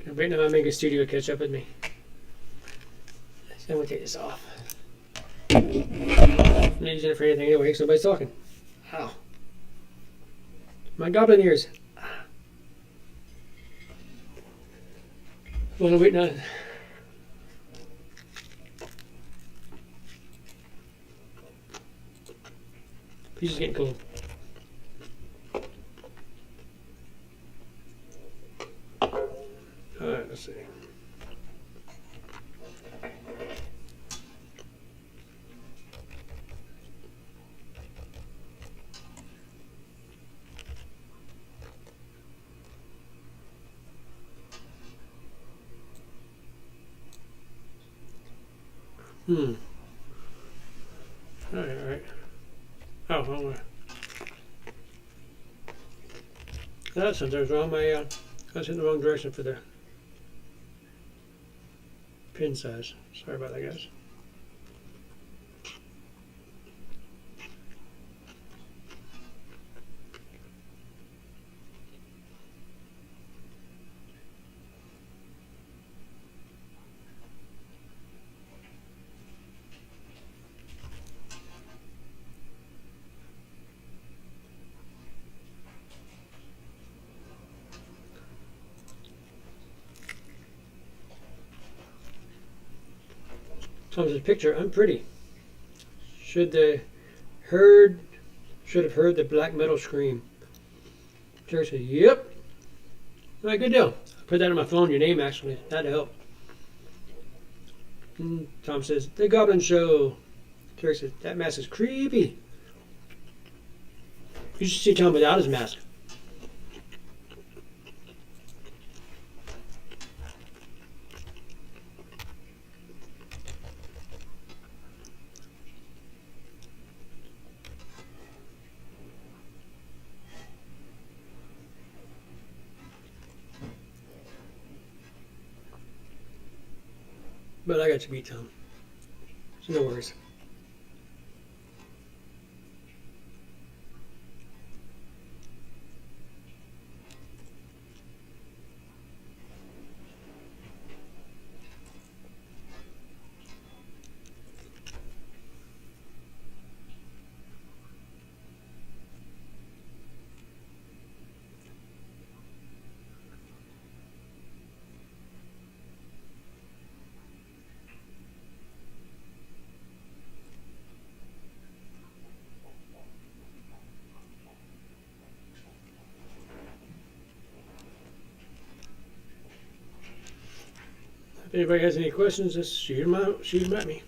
I'm waiting on my Mega Studio to catch up with me. So I'm going to take this off. I'm not using it for anything anyway, because nobody's talking. Ow. My goblin ears. Well, I'm waiting on. He's just getting cold. Alright, let's see. Alright. Oh, wrong way. That's sometimes wrong. I was in the wrong direction for the pin size. Sorry about that, guys. Tom's picture. I'm pretty. Should have heard the black metal scream. Terry said, yep. All right, good deal. I put that on my phone, your name actually. That'd help. Tom says, the Goblin Show. Terry says, that mask is creepy. You should see Tom without his mask. But I got you beat, Tom. So no worries. If anybody has any questions, just shoot them out. Shoot them at me.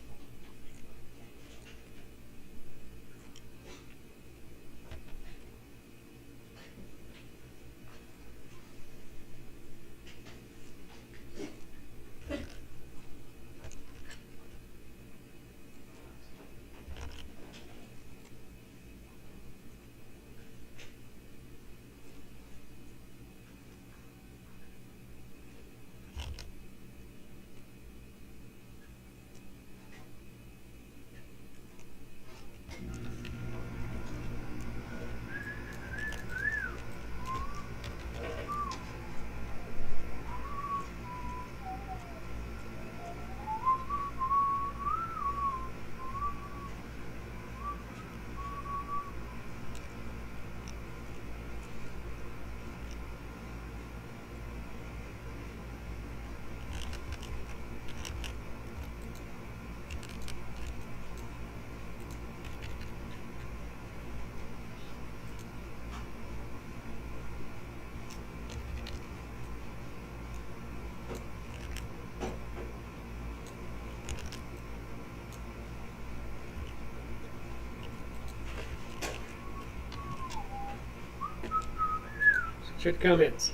Check the comments.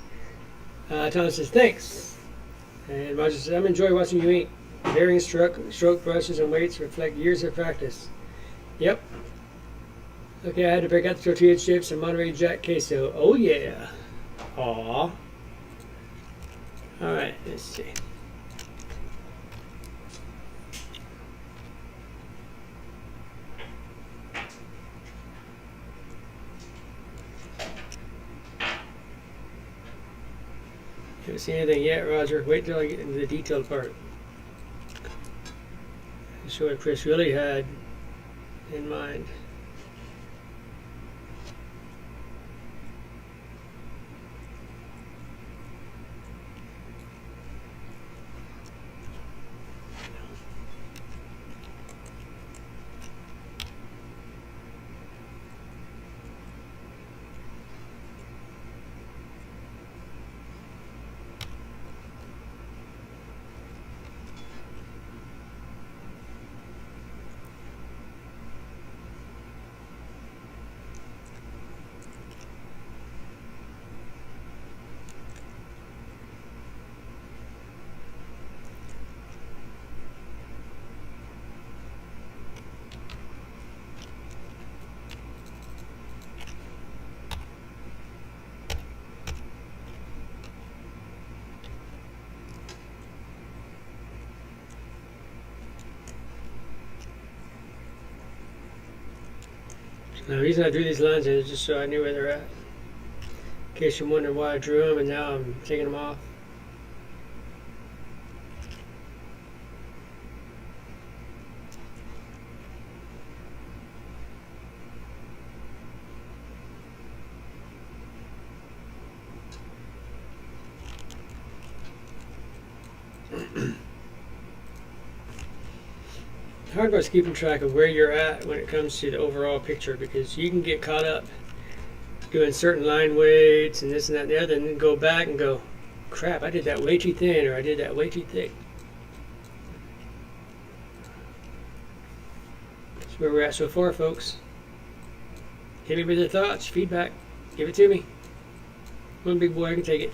Tom says, thanks. And Roger says, I'm enjoying watching you eat. Varying stroke brushes and weights reflect years of practice. Yep. Okay, I had to break out the tortilla chips and Monterey Jack queso. Oh, yeah. Aw. Alright, let's see. Haven't seen anything yet, Roger. Wait till I get into the detailed part. Show what Chris really had in mind. Now, the reason I drew these lines is just so I knew where they're at. In case you're wondering why I drew them and now I'm taking them off. Hard part's keeping track of where you're at when it comes to the overall picture, because you can get caught up doing certain line weights and this and that and the other, and then go back and go, crap, I did that way too thin, or I did that way too thick. That's where we're at so far, folks. Hit me with your thoughts, feedback. Give it to me. One big boy, I can take it.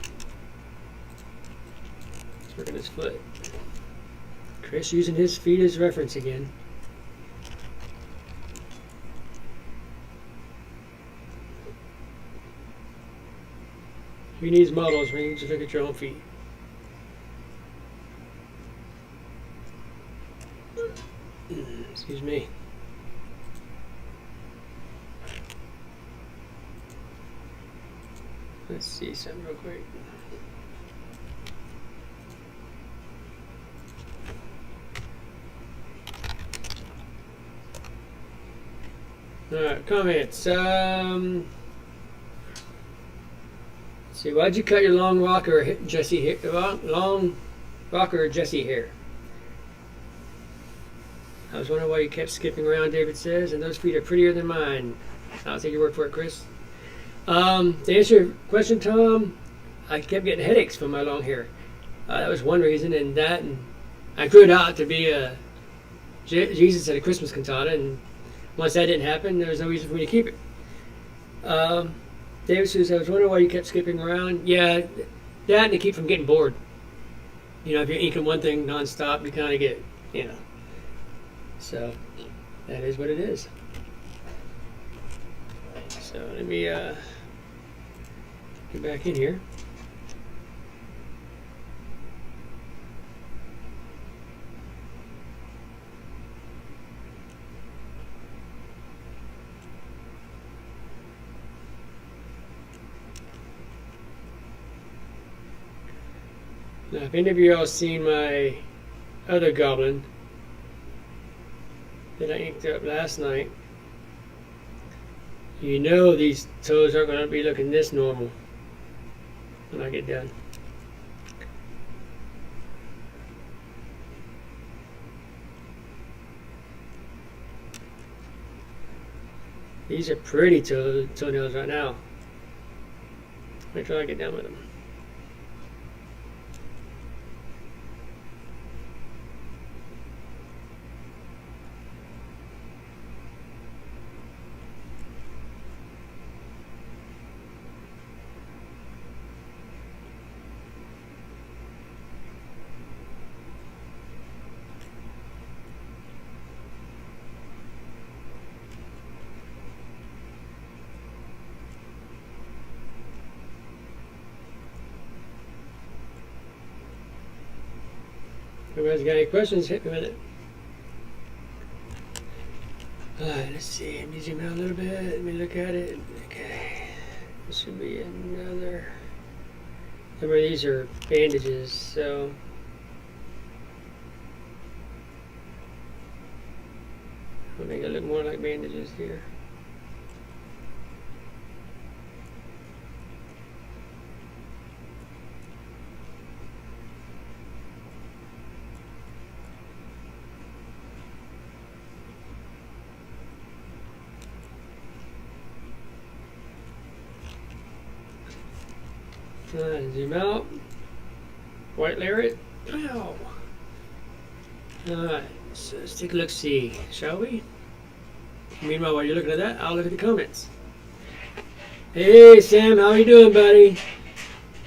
Let's work on his foot. Chris using his feet as reference again. Who needs models when you can just look at your own feet? Excuse me. Let's see something real quick. Alright, comments. Let's see, why'd you cut your long rocker Jesse hair? Long rocker Jesse hair? I was wondering why you kept skipping around, David says, and those feet are prettier than mine. I'll take your word for it, Chris. To answer your question, Tom, I kept getting headaches from my long hair. That was one reason, and I grew it out to be a Jesus at a Christmas cantata, and once that didn't happen, there was no reason for me to keep it. David says, I was wondering why you kept skipping around. Yeah, that and to keep from getting bored. You know, if you're inking one thing nonstop, you kind of get, you know. So, that is what it is. So, let me get back in here. Now, if any of you all seen my other goblin that I inked up last night, you know these toes aren't going to be looking this normal when I get done. These are pretty toenails right now. Wait till I get done with them. Everybody's got any questions, hit me with it. Alright, let's see. Let me zoom out a little bit. Let me look at it. Okay. This should be another. Remember, these are bandages, so. I'll make it look more like bandages here. Zoom out. White layer it. Ow. Alright, so let's take a look, see, shall we? Meanwhile, while you're looking at that, I'll look at the comments. Hey Sam, how you doing, buddy?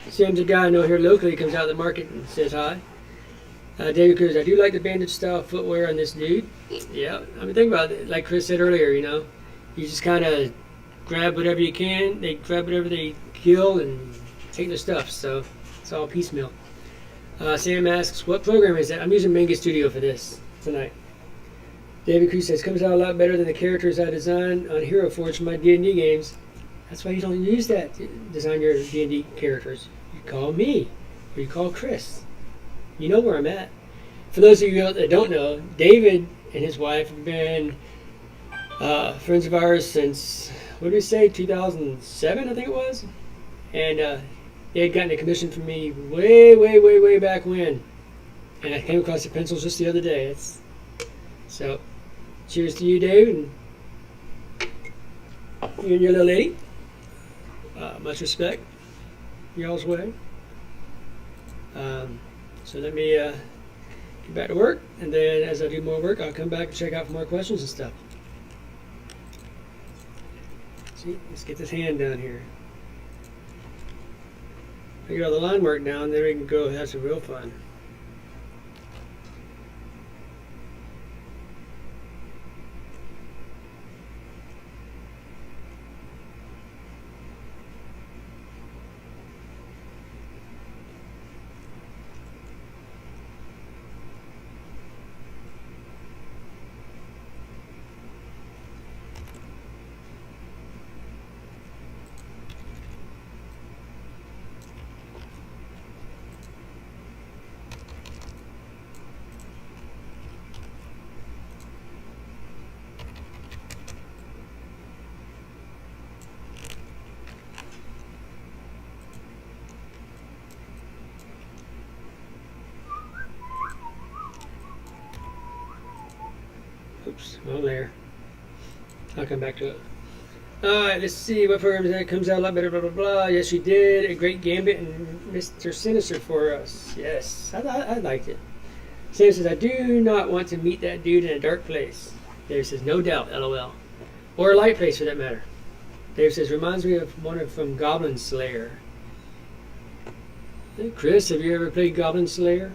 Sam's a guy I know here locally. He comes out of the market and says hi. David Cruz, I do like the bandage style footwear on this dude. Yeah, I mean, think about it. Like Chris said earlier, you know, you just kind of grab whatever you can. They grab whatever they kill and take their stuff. So it's all piecemeal. Sam asks, what program is that? I'm using Manga Studio for this tonight. David Cruz says, comes out a lot better than the characters I designed on Hero Forge for my D&D games. That's why you don't use that to design your D&D characters. You call me, or you call Chris. You know where I'm at. For those of you that don't know, David and his wife have been friends of ours since, what did we say, 2007, I think it was? And they had gotten a commission from me way back when. And I came across the pencils just the other day. So, cheers to you, Dave, and you and your little lady. Much respect y'all's way. So let me get back to work, and then as I do more work, I'll come back and check out for more questions and stuff. See, let's get this hand down here. I get all the line work down, then we can go have some real fun. Oops, well there. I'll come back to it. Alright, let's see what program that comes out a lot better, blah blah blah. Yes, you did. A great gambit and Mr. Sinister for us. Yes, I liked it. Sam says, I do not want to meet that dude in a dark place. Dave says, no doubt, lol. Or a light place for that matter. Dave says, reminds me of one from Goblin Slayer. Hey, Chris, have you ever played Goblin Slayer?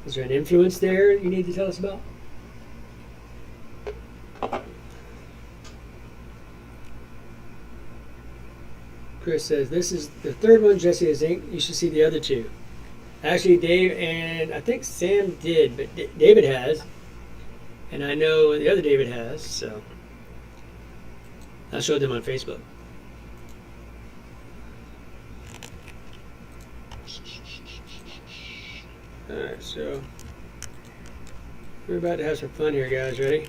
Is there an influence there you need to tell us about? Chris says, this is the third one Jesse has inked. You should see the other two. Actually, Dave and I think Sam did, but David has. And I know the other David has, so I showed them on Facebook. Alright, so we're about to have some fun here, guys. Ready?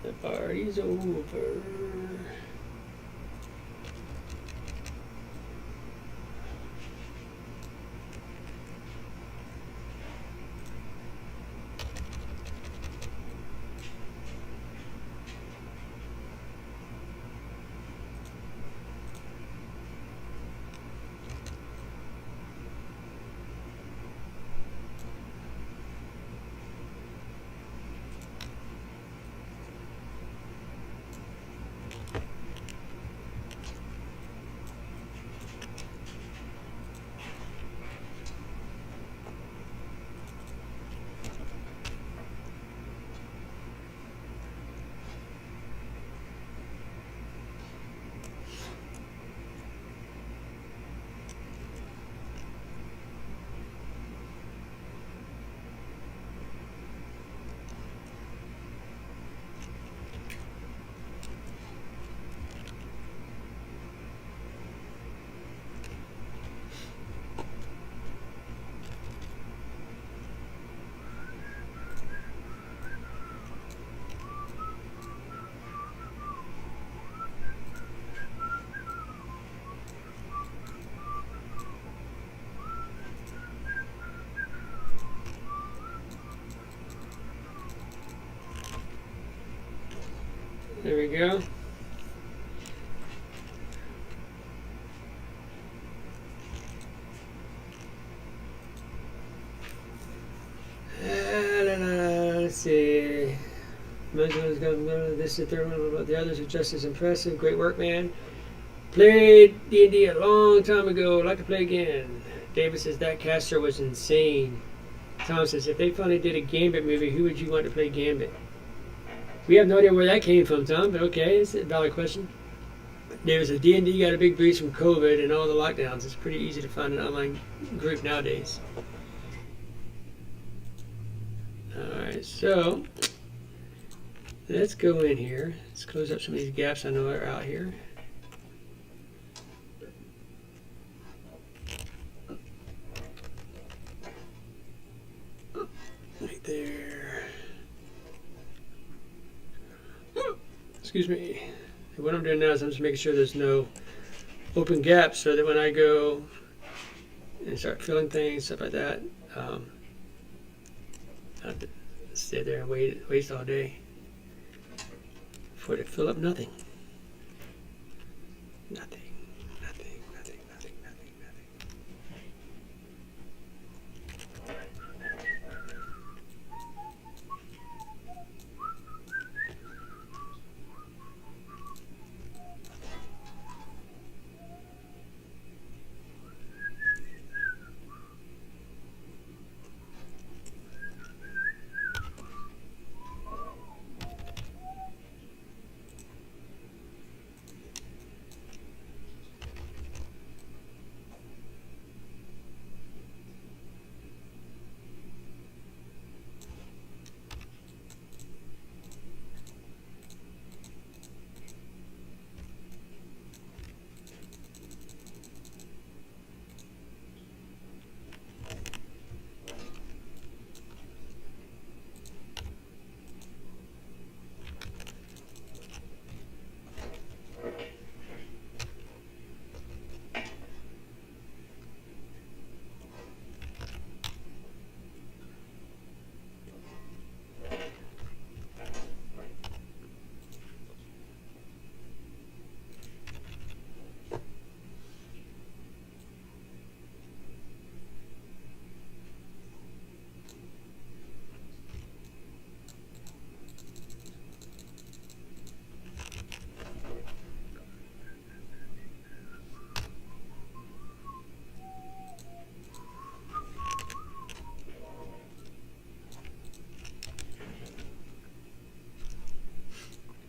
The party's over. There we go. Let's see. This is the third one, but the others are just as impressive. Great work, man. Played D&D a long time ago. Like to play again. David says that caster was insane. Tom says, if they finally did a Gambit movie, who would you want to play Gambit? We have no idea where that came from, Tom, but okay, it's a valid question. David says, D&D got a big boost from COVID and all the lockdowns. It's pretty easy to find an online group nowadays. Alright, so let's go in here. Let's close up some of these gaps I know are out here. Right there. Excuse me. What I'm doing now is I'm just making sure there's no open gaps so that when I go and start filling things, stuff like that, Sit there and waste all day for to fill up nothing. Nothing.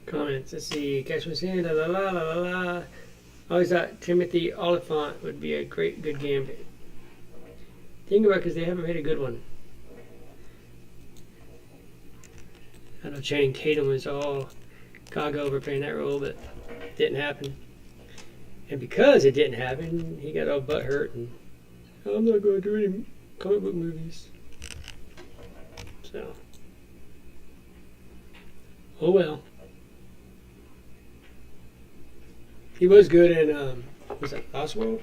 Comments. Let's see. Catch was in. La la la la la la. I always thought Timothy Oliphant would be a good gambit. Think about it, because they haven't made a good one. I know Channing Tatum was all gaga over playing that role, but it didn't happen. And because it didn't happen, he got all butthurt and I'm not going to do any comic book movies. So, oh well. He was good in, was that Lost World?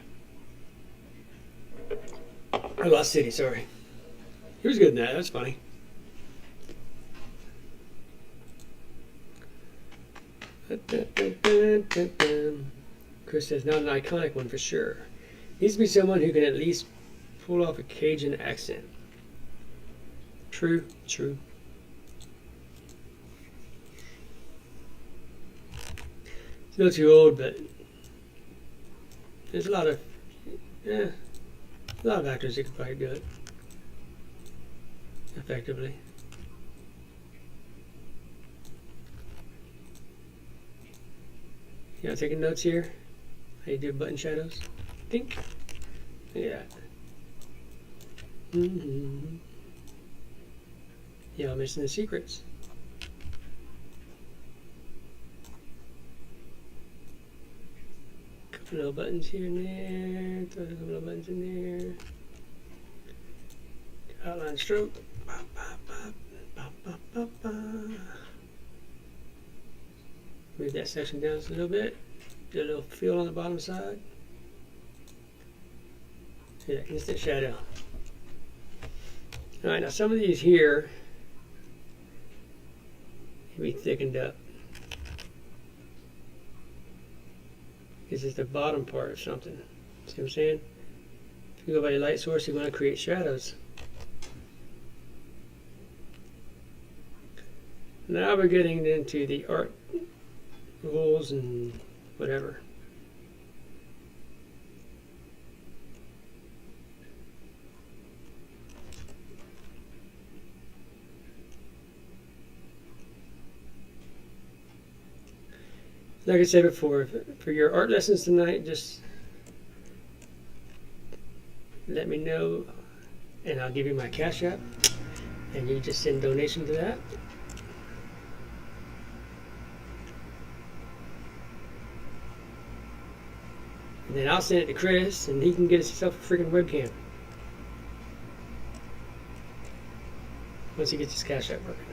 Or Lost City, sorry. He was good in that, that's funny. Chris says, not an iconic one for sure. Needs to be someone who can at least pull off a Cajun accent. True, true. It's a little too old, but there's a lot of actors that could probably do it effectively. You know, taking notes here. How you do button shadows? Think. Yeah. Yeah, I'm missing the secrets. Couple little buttons here and there. Throw a couple little buttons in there. Outline stroke. Bop, bop, bop, bop, bop, bop, bop. Move that section down just a little bit. Get a little feel on the bottom side. Yeah, instant shadow. Alright, now some of these here can be thickened up. This is the bottom part of something. See what I'm saying? If you go by your light source, you want to create shadows. Now we're getting into the art rules and whatever. Like I said before, for your art lessons tonight, just let me know and I'll give you my Cash App and you just send donation to that. And then I'll send it to Chris and he can get himself a freaking webcam once he gets his Cash App working.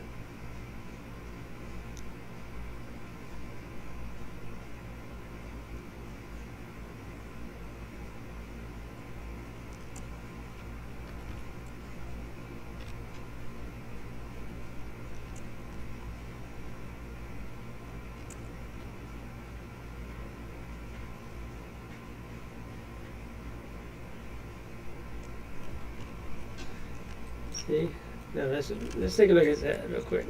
See? Now let's take a look at that real quick.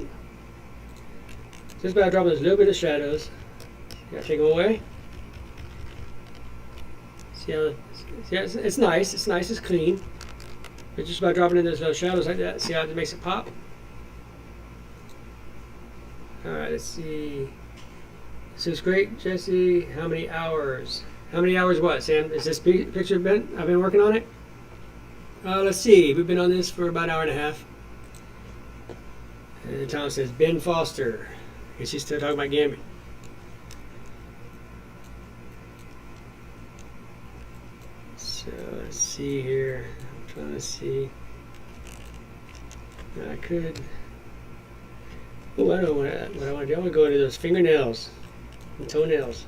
Just by dropping a little bit of shadows. Gotta take them away. See how it's nice. It's nice. It's clean. But just by dropping in those little shadows like that, see how it makes it pop. All right, let's see. This is great, Jesse. How many hours? How many hours? What, Sam? Is this picture I've been working on it? Let's see. We've been on this for about an hour and a half. And Tom says Ben Foster. I guess he's still talking about Gambit. So let's see here. I'm trying to see. I could. Oh, I know what I want to do. I want to go into those fingernails and toenails.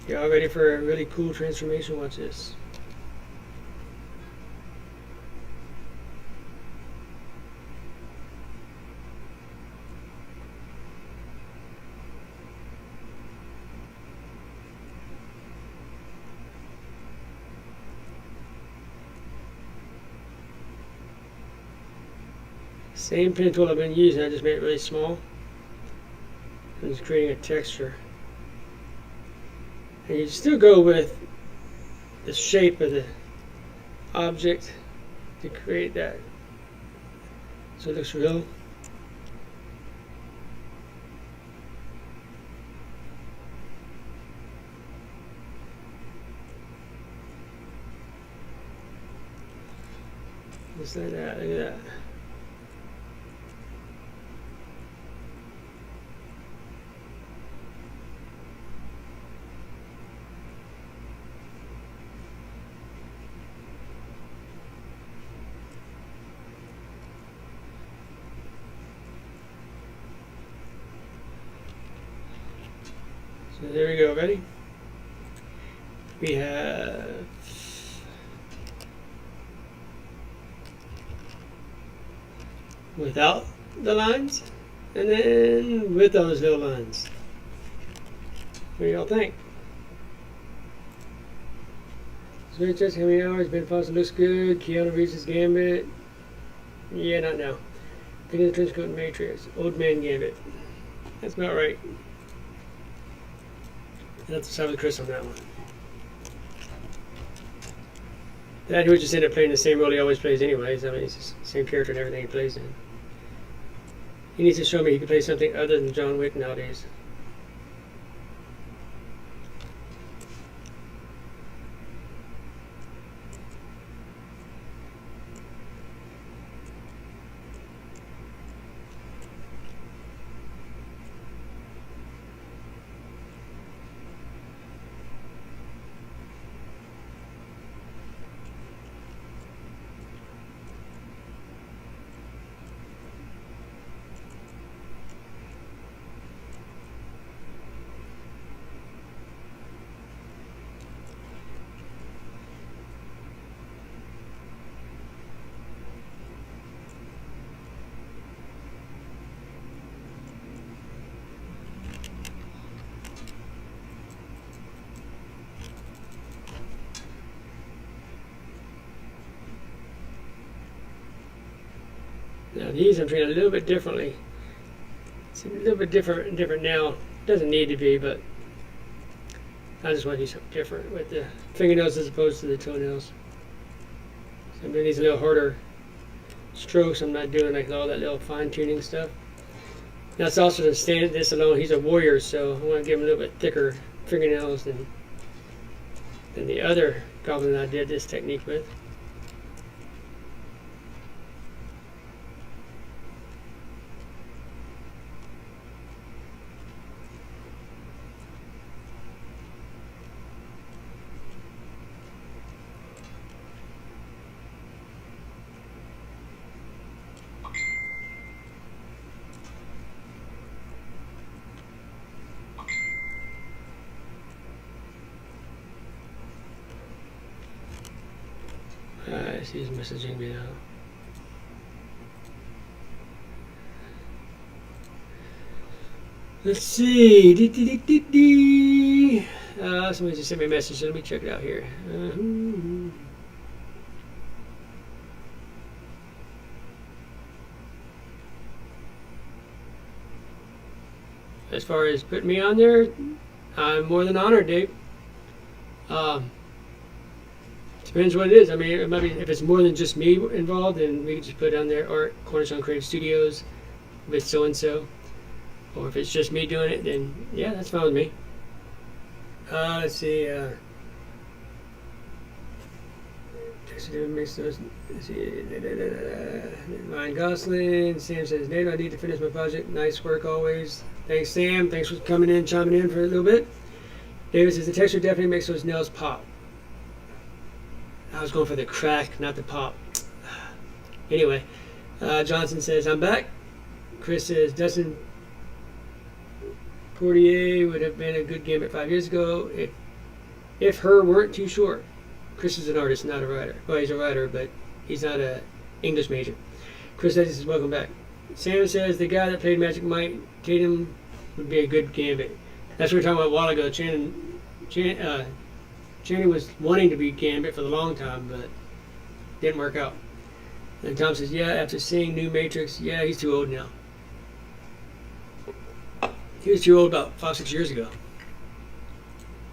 You're all ready for a really cool transformation? Watch this. Same pen tool I've been using, I just made it really small. I'm just creating a texture. And you still go with the shape of the object to create that so it looks real. Just like that, look at that. So there we go, ready? We have without the lines and then with those little lines. What do y'all think? So just how many hours? Ben Foster looks good. Keanu Reeves' Gambit. Yeah, not now. Thinking of the trench coat and Matrix. Old man Gambit. That's about right. That's the side with Chris on that one. That he would just end up playing the same role he always plays anyways. I mean, he's just the same character in everything he plays in. He needs to show me he can play something other than John Wick nowadays. Now these I'm treating a little bit differently. It's a little bit different now. Doesn't need to be, but I just want to do something different with the fingernails as opposed to the toenails. So I'm doing these a little harder strokes. I'm not doing like all that little fine tuning stuff. That's also to stand this alone. He's a warrior, so I want to give him a little bit thicker fingernails than the other goblin I did this technique with. He's messaging me now. Let's see. Somebody just sent me a message. So let me check it out here. as far as putting me on there, I'm more than honored, Dave. Depends what it is. I mean, it might be, if it's more than just me involved, then we can just put on there Art Cornerstone Creative Studios with so and so. Or if it's just me doing it, then yeah, that's fine with me. Let's see. Ryan Gosling. Sam says, Nate, I need to finish my project. Nice work always. Thanks, Sam. Thanks for coming in, chiming in for a little bit. David says, the texture definitely makes those nails pop. I was going for the crack, not the pop. Anyway, Johnson says, I'm back. Chris says, Dustin Portier would have been a good gambit 5 years ago if her weren't too short. Chris is an artist, not a writer. Well, he's a writer, but he's not an English major. Chris says, welcome back. Sam says, the guy that played Magic Mike Tatum would be a good gambit. That's what we were talking about a while ago. Channing was wanting to be Gambit for the long time, but didn't work out. And Tom says, yeah, after seeing New Matrix, yeah, he's too old now. He was too old about 5-6 years ago.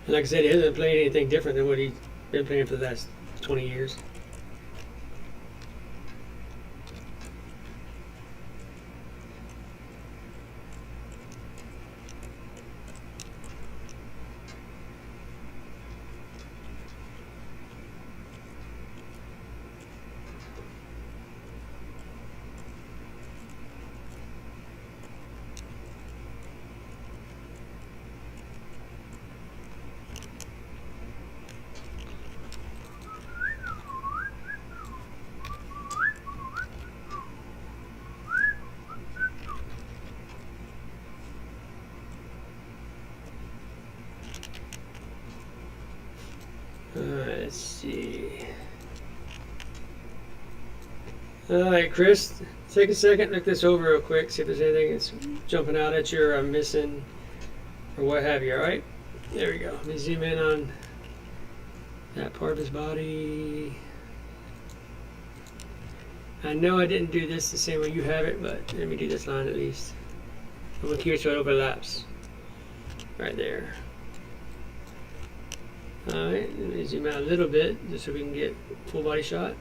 And like I said, he hasn't played anything different than what he's been playing for the last 20 years. Let's see. Alright, Chris, take a second, look this over real quick, see if there's anything that's jumping out at you or I'm missing or what have you, alright? There we go. Let me zoom in on that part of his body. I know I didn't do this the same way you have it, but let me do this line at least. I'm going to keep it so it overlaps. Right there. Alright, let me zoom out a little bit just so we can get full body shot.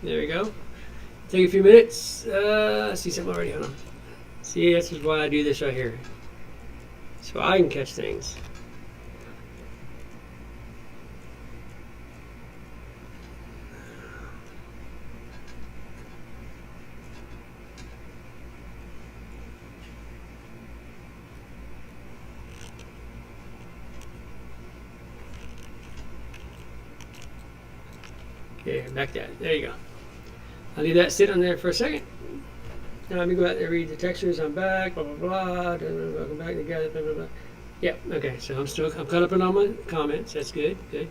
There we go. Take a few minutes. I see something already. Hold on. See, this is why I do this right here. So I can catch things. Okay, back that. There you go. I'll leave that sit on there for a second. Now let me go out there and read the textures. I'm back. Blah blah blah. Welcome back together. Blah blah blah. Yeah. Okay. So I'm caught up on all my comments. That's good. Good.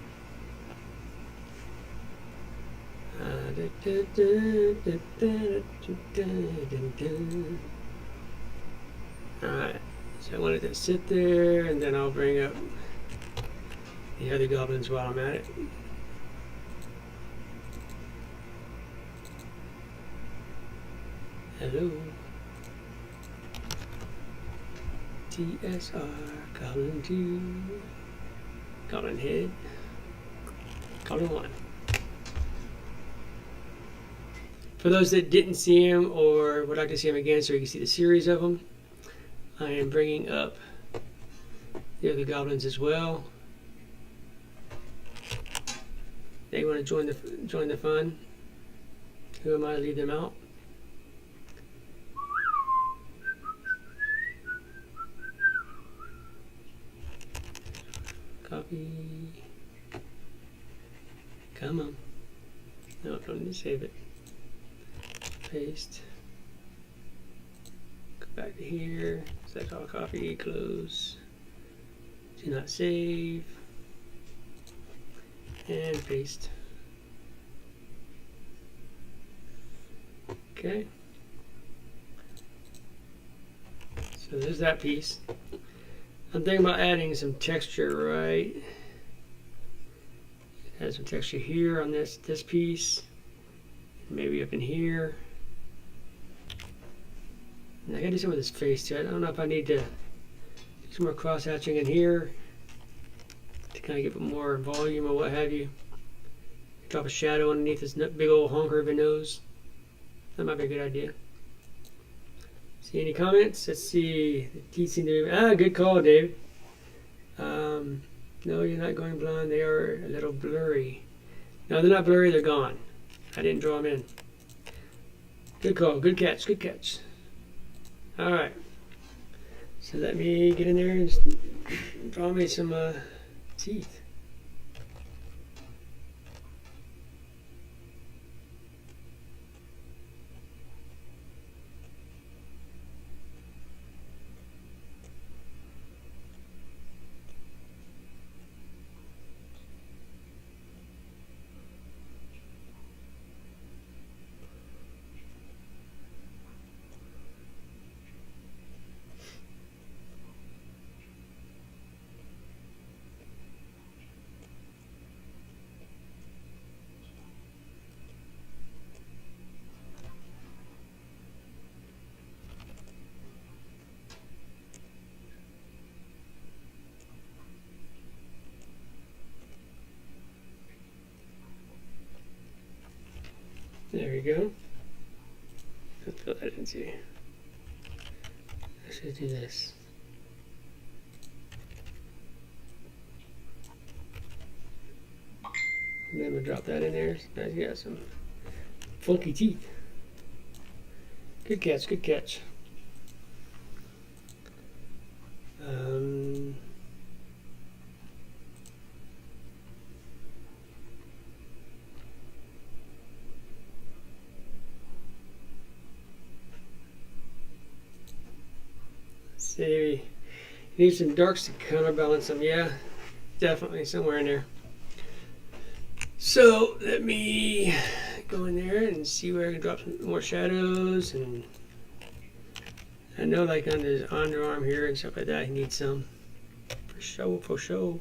All right. So I wanted to sit there, and then I'll bring up the other goblins while I'm at it. Hello. TSR, Goblin 2, Goblin Head, Goblin 1. For those that didn't see him or would like to see him again so you can see the series of them, I am bringing up the other goblins as well. They want to join the fun. Who am I to leave them out? Copy. Come on. No, I don't need to save it. Paste. Go back to here. Select all, copy, close. Do not save. And paste. Okay. So there's that piece. I'm thinking about adding some texture, right? Add some texture here on this piece, maybe up in here. And I gotta do some of this face too. I don't know if I need to some more cross hatching in here to kind of get more volume or what have you. Drop a shadow underneath this big old honker of a nose. That might be a good idea. See any comments? Let's see. The teeth seem to be... good call, David. No, you're not going blind. They are a little blurry. No, they're not blurry. They're gone. I didn't draw them in. Good call. Good catch. Good catch. All right. So let me get in there and draw me some teeth. There we go. Let's fill that in too. I should do this. And then we'll drop that in there. Now you got some funky teeth. Good catch, good catch. See, you need some darks to counterbalance them. Yeah, definitely somewhere in there. So let me go in there and see where I can drop some more shadows. And I know, like on his underarm here and stuff like that, he needs some for show, for show.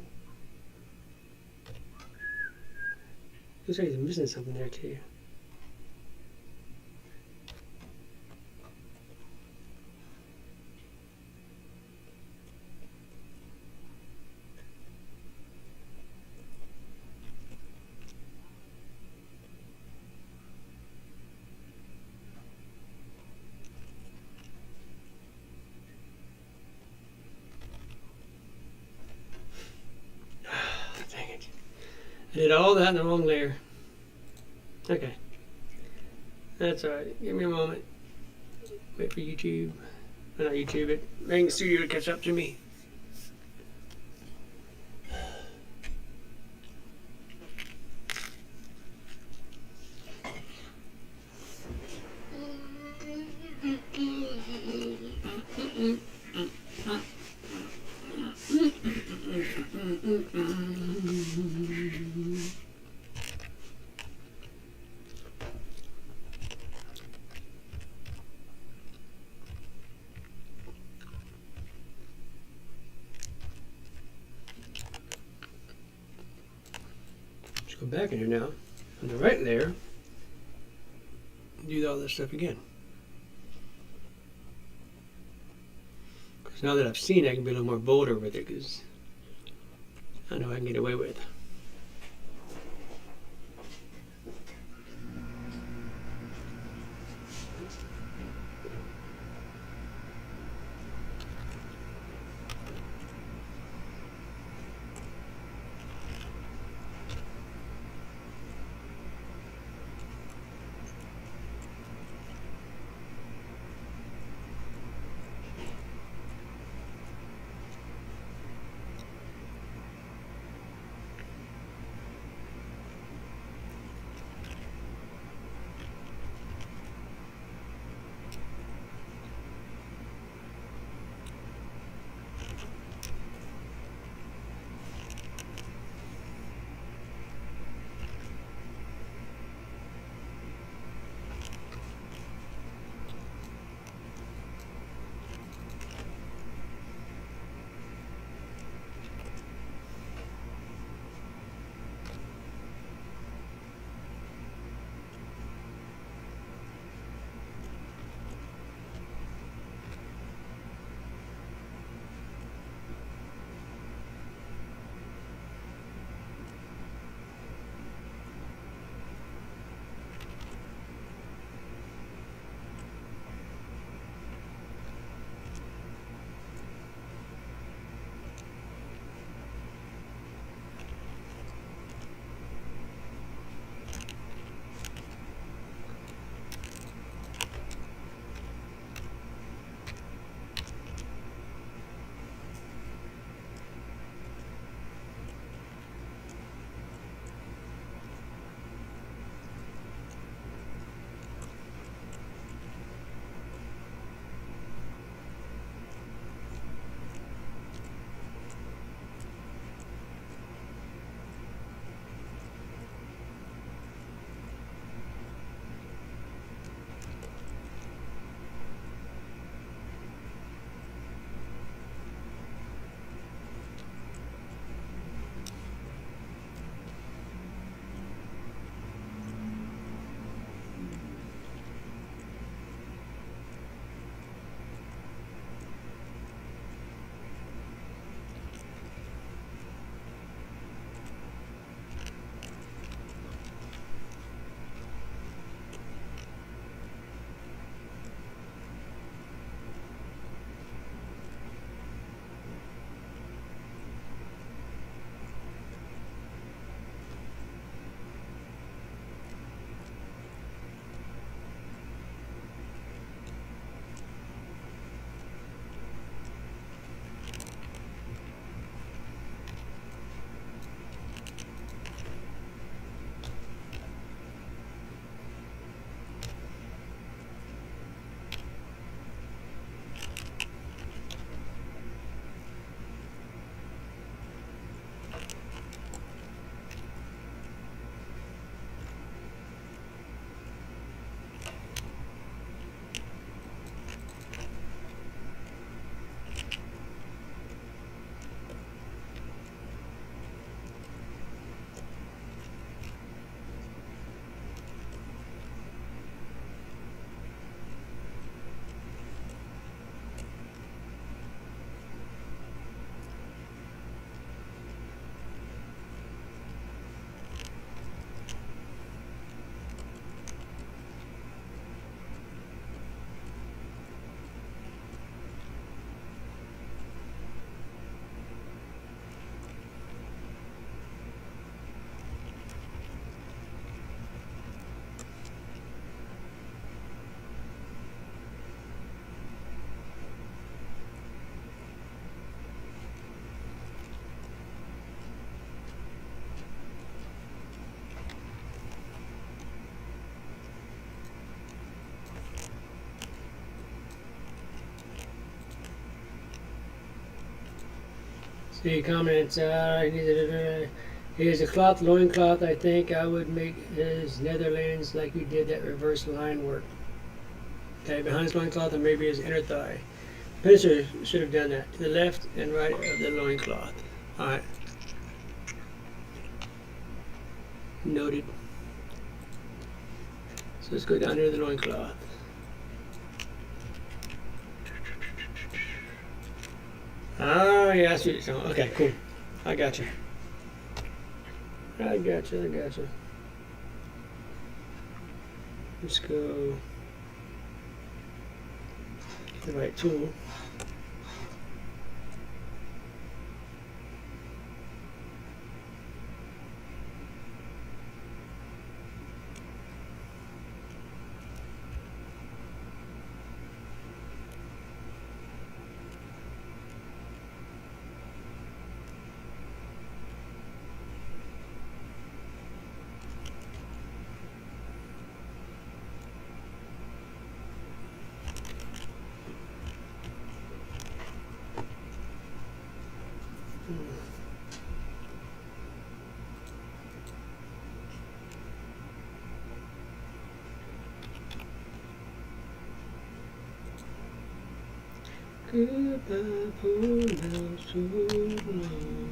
Looks like he's missing something there too. I did all that in the wrong layer. Okay. That's alright. Give me a moment. Wait for YouTube. Well, not YouTube, but Ring Studio to catch up to me. Go back in here now on the right layer, do all this stuff again. Because now that I've seen, I can be a little more bolder with it, because I know I can get away with. The comments, here's a cloth, loincloth. I think I would make his Netherlands like you did that reverse line work. Okay, behind his loincloth and maybe his inner thigh. Pincer should have done that to the left and right of the loincloth. Alright. Noted. So let's go down here to the loincloth. Oh, yeah, I see what you're saying. Okay, cool. I got you. I got you. Let's go. Get the right tool. Goodbye for now, so long.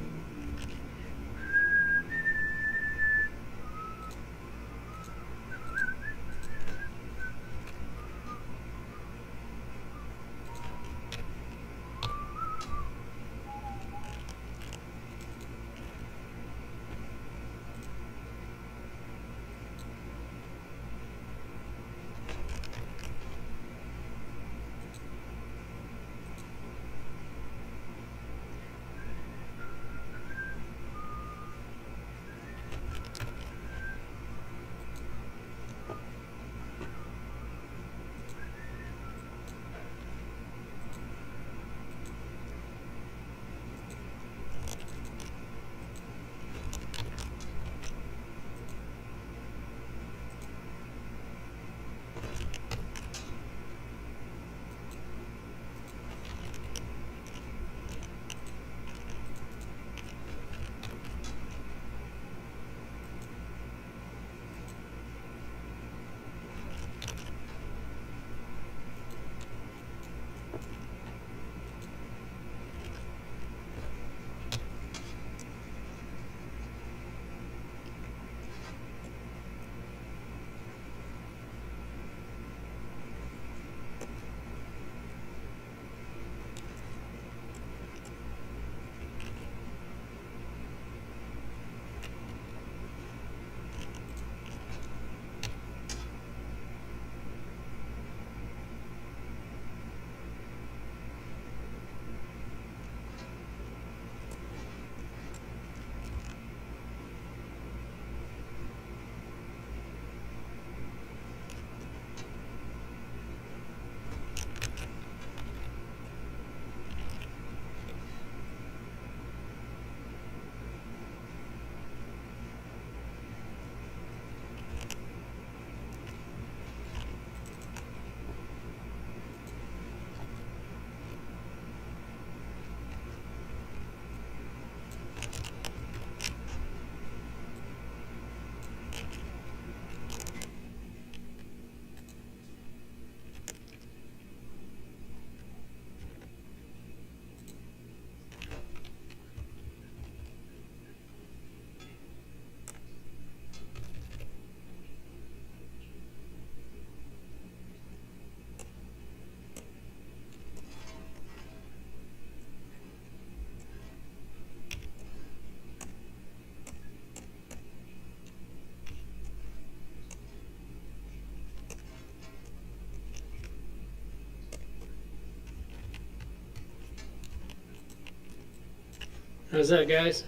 How's that, guys?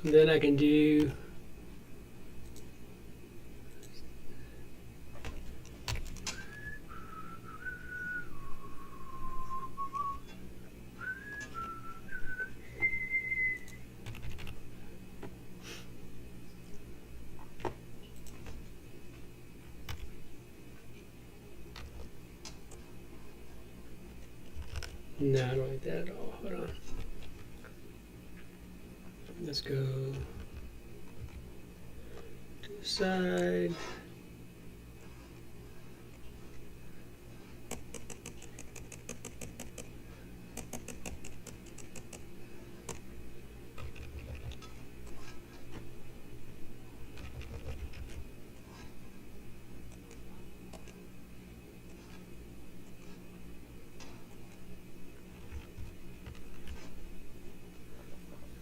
And then I can do no, I don't like that at all. Hold on. Let's go to the side.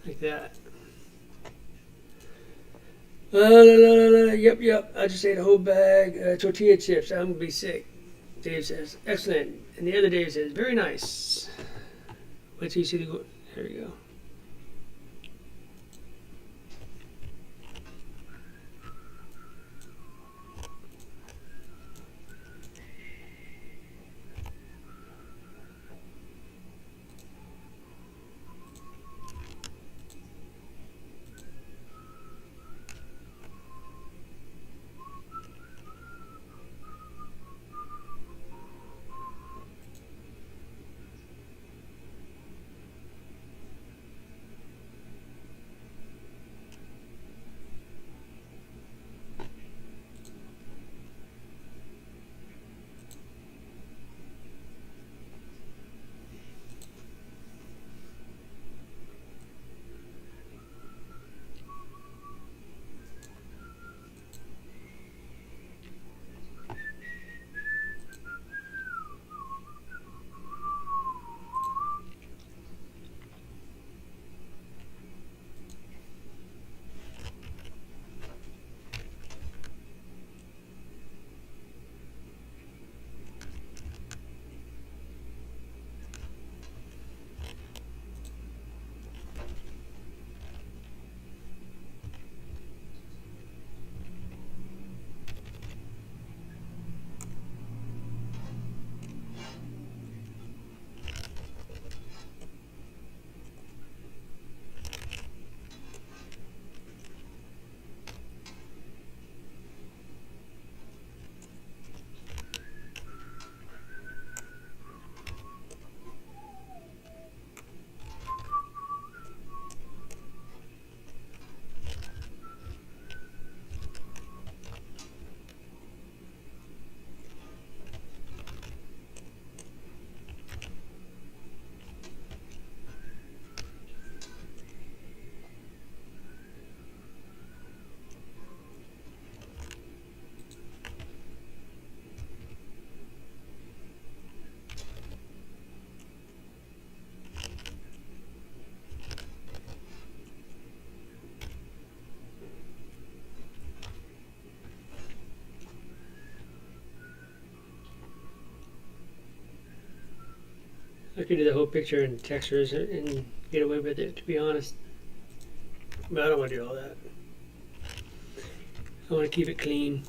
Like that. Yep. I just ate a whole bag tortilla chips. I'm gonna be sick. Dave says, excellent. And the other Dave says, very nice. Wait till you see the. There we go. I could do the whole picture in textures and get away with it, to be honest. But I don't want to do all that. I want to keep it clean.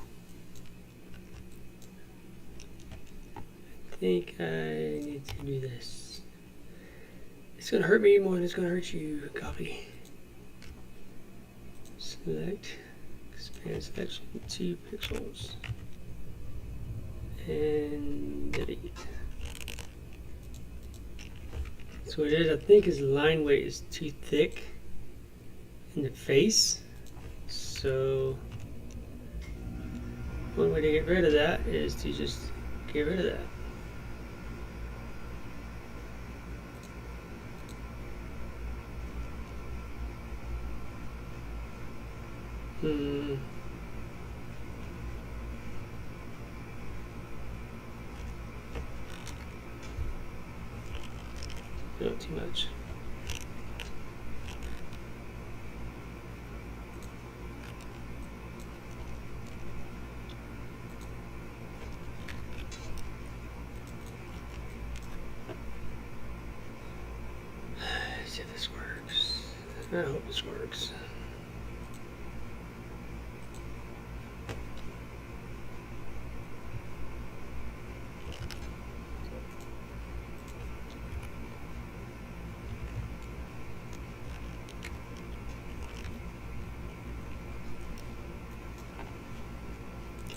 I think I need to do this. It's going to hurt me more than it's going to hurt you. Copy. Select. Expand selection 2 pixels. And delete. So what it is, I think his line weight is too thick in the face. So one way to get rid of that is to just get rid of that. Not too much. See if this works. I hope this works.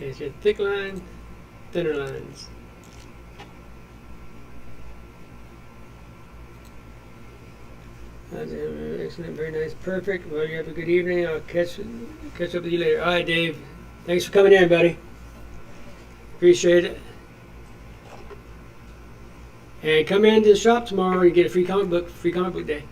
Okay, so you have thick line, thinner lines. Excellent, very nice, perfect. Well, you have a good evening. I'll catch up with you later. All right, Dave. Thanks for coming in, buddy. Appreciate it. And come into the shop tomorrow. You get a free comic book day.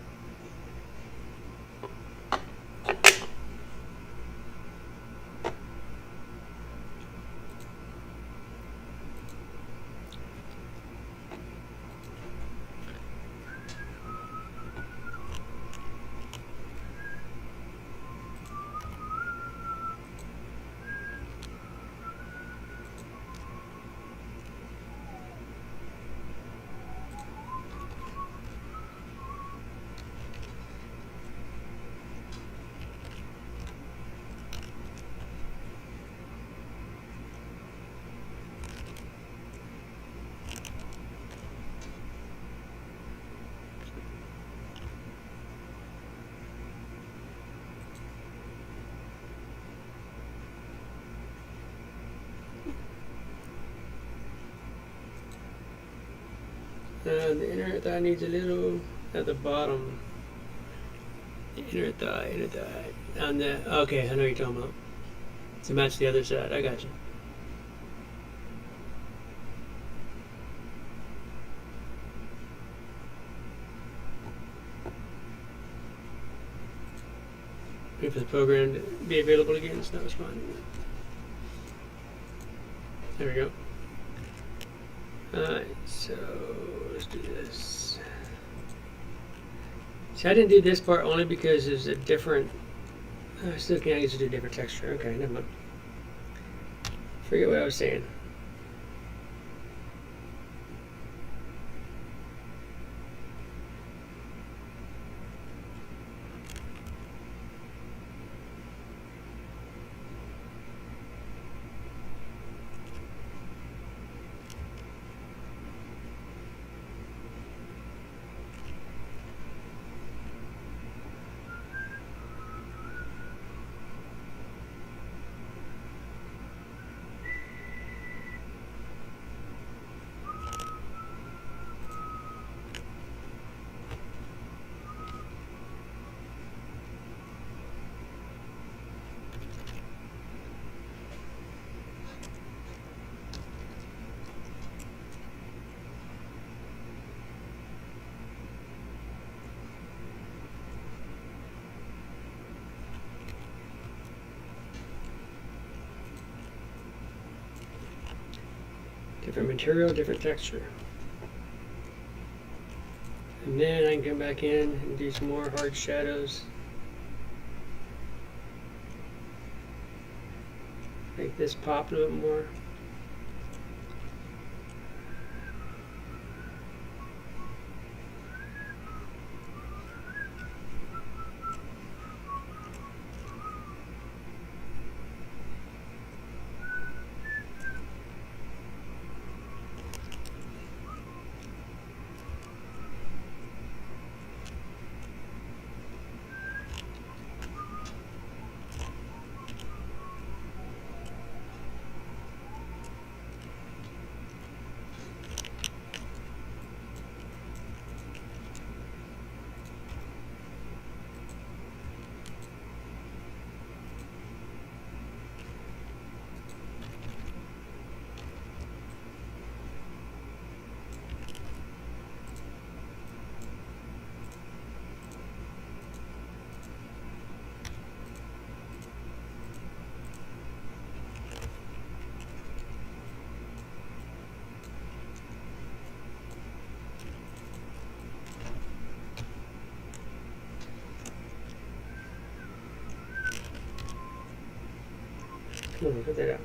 The inner thigh needs a little at the bottom. The inner thigh. On the okay, I know what you're talking about. To match the other side. I got you. Wait for the program to be available again. It's not responding. There we go. Alright, so let's do this. See, I didn't do this part only because there's a different. I still can't use it to do a different texture. Okay, never mind. Forget what I was saying. Different material, different texture. And then I can come back in and do some more hard shadows. Make this pop a little bit more. Come on, put that out.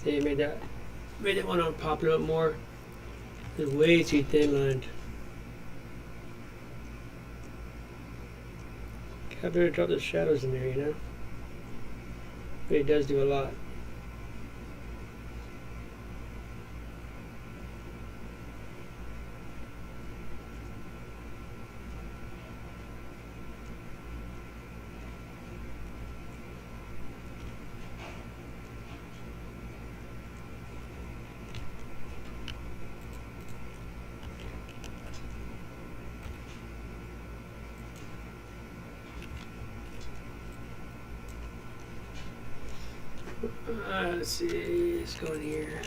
See, made that one on pop a little more. It's way too thin lined. I better drop the shadows in there, you know. But it does do a lot. Let's see, let's go in here.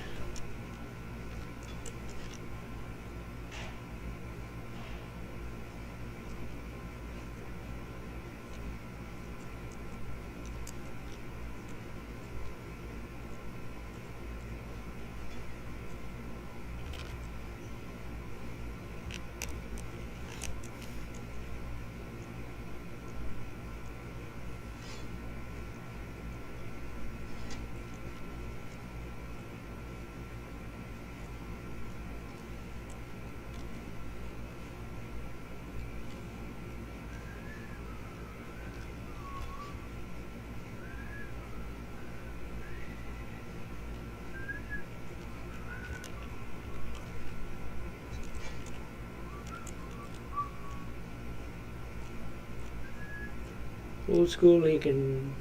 Old school Lincoln.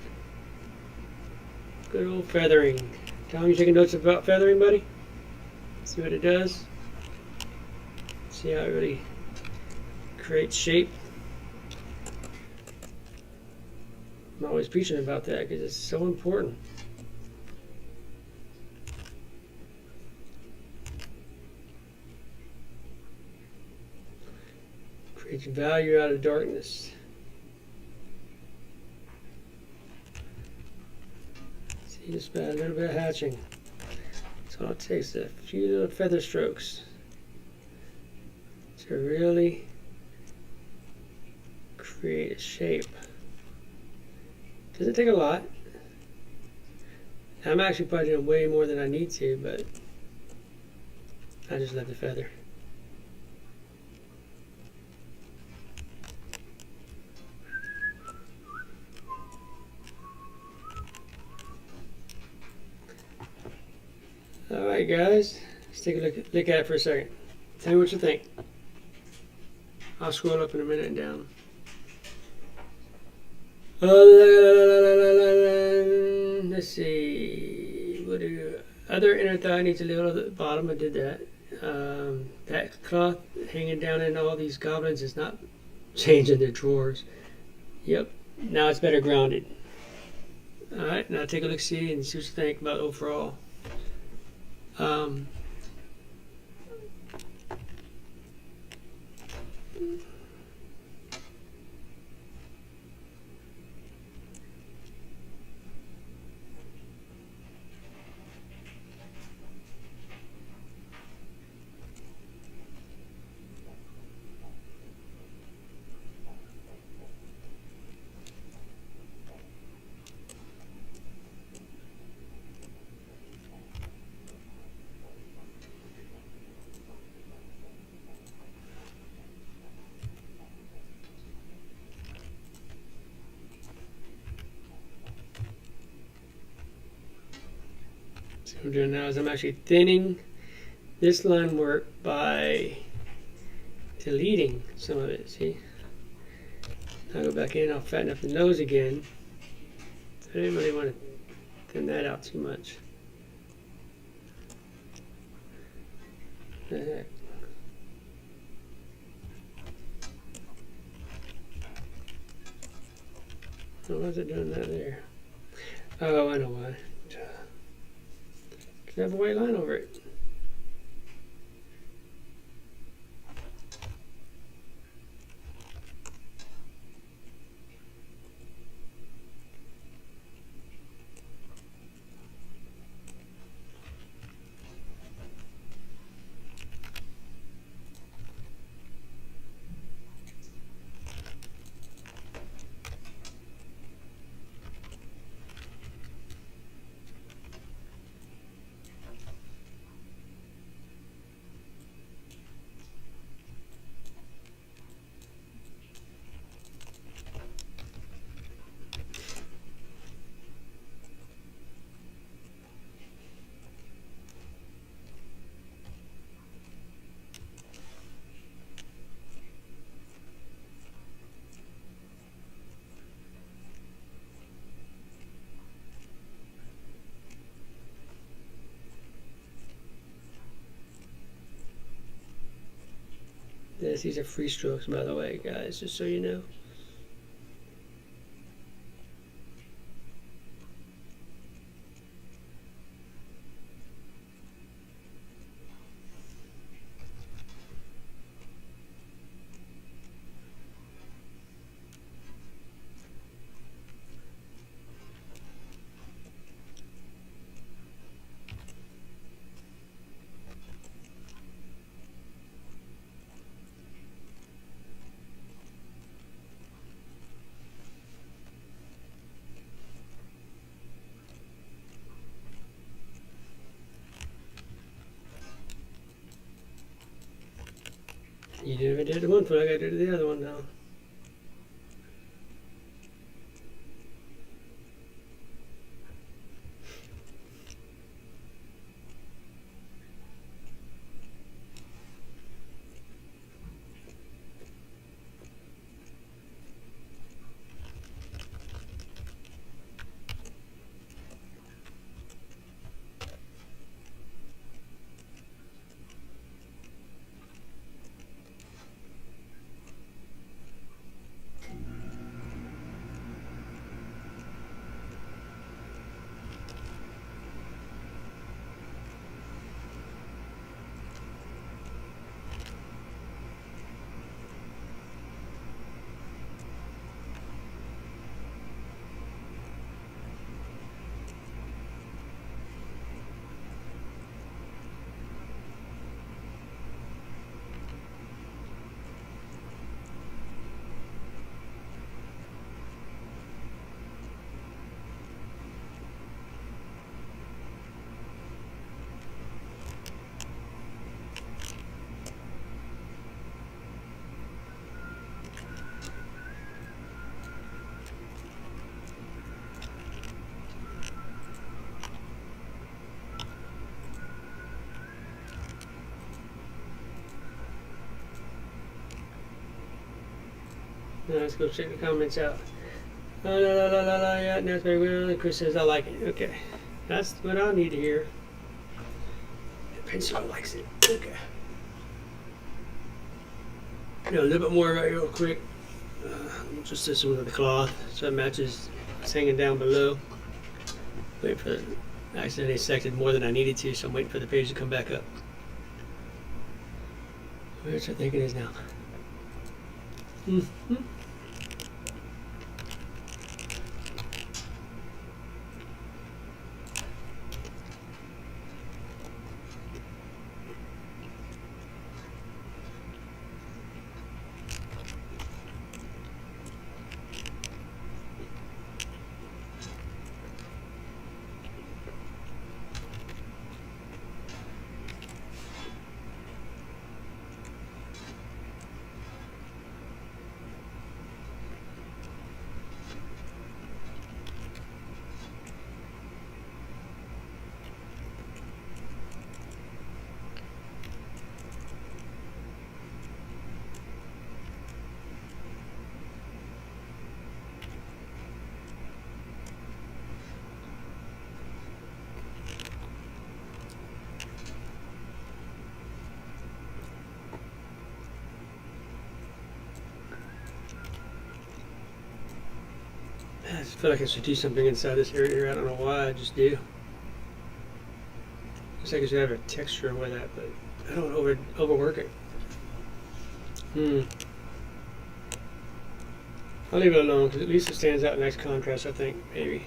Good old feathering. Tom, you taking notes about feathering, buddy? See what it does? See how it really creates shape? I'm always preaching about that because it's so important. Creates value out of darkness. See, just about a little bit of hatching. So all it takes a few little feather strokes to really create a shape. Doesn't take a lot. I'm actually probably doing way more than I need to, but I just love the feather. Alright guys, let's take a look at it for a second. Tell me what you think. I'll scroll up in a minute and down. Let's see. What do other inner thigh needs a little at the bottom? I did that. That cloth hanging down in all these goblins is not changing their drawers. Yep. Now it's better grounded. Alright, now take a look, see, and see what you think about overall. So what I'm doing now is I'm actually thinning this line work by deleting some of it, see? I'll go back in, I'll fatten up the nose again. I didn't really want to thin that out too much. What the heck? Oh, why is it doing that there? Oh, I know why. Can I have a white line over it? Yes, these are free strokes, by the way, guys, just so you know. You never did the one foot, I gotta do the other one now. Now let's go check the comments out. La la la la la, yeah, that's very well. Chris says, I like it. Okay. That's what I need to hear. Pencil likes it. Okay. A little bit more right here real quick. Just this one with the cloth so it matches. It's hanging down below. Wait for I accidentally selected more than I needed to, so I'm waiting for the page to come back up. Which I think it is now. Mm-hmm. I just feel like I should do something inside this area here. I don't know why, I just do. Looks like I should have a texture with that, but I don't overwork it. I'll leave it alone because at least it stands out in nice contrast, I think, maybe.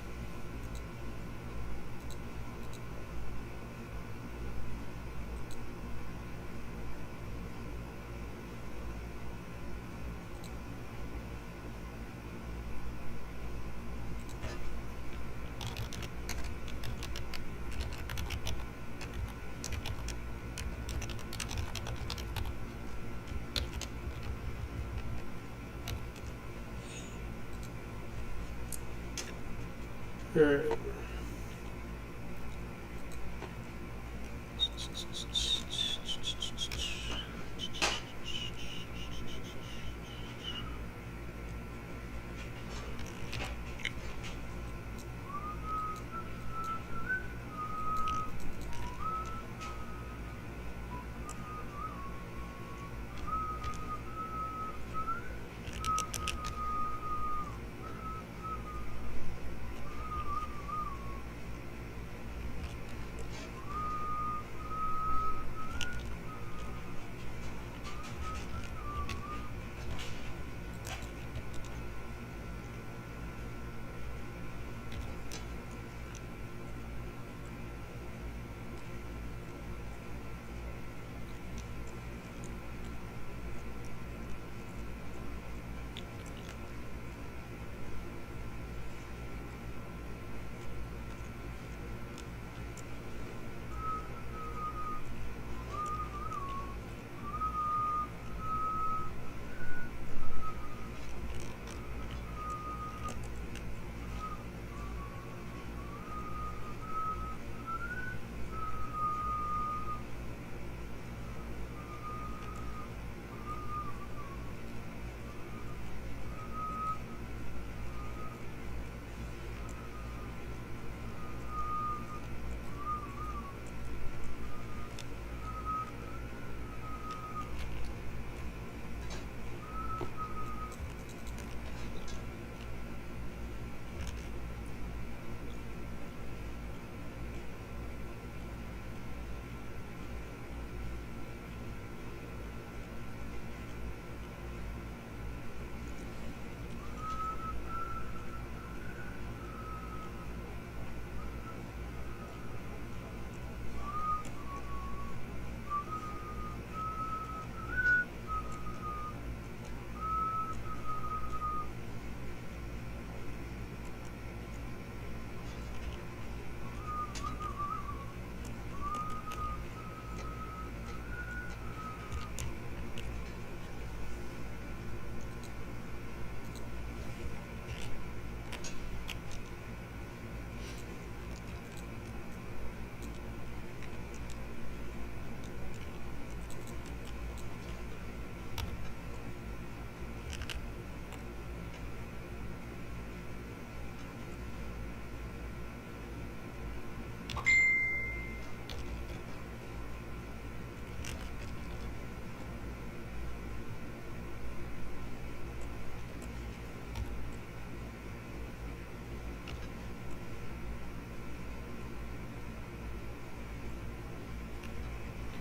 Alright.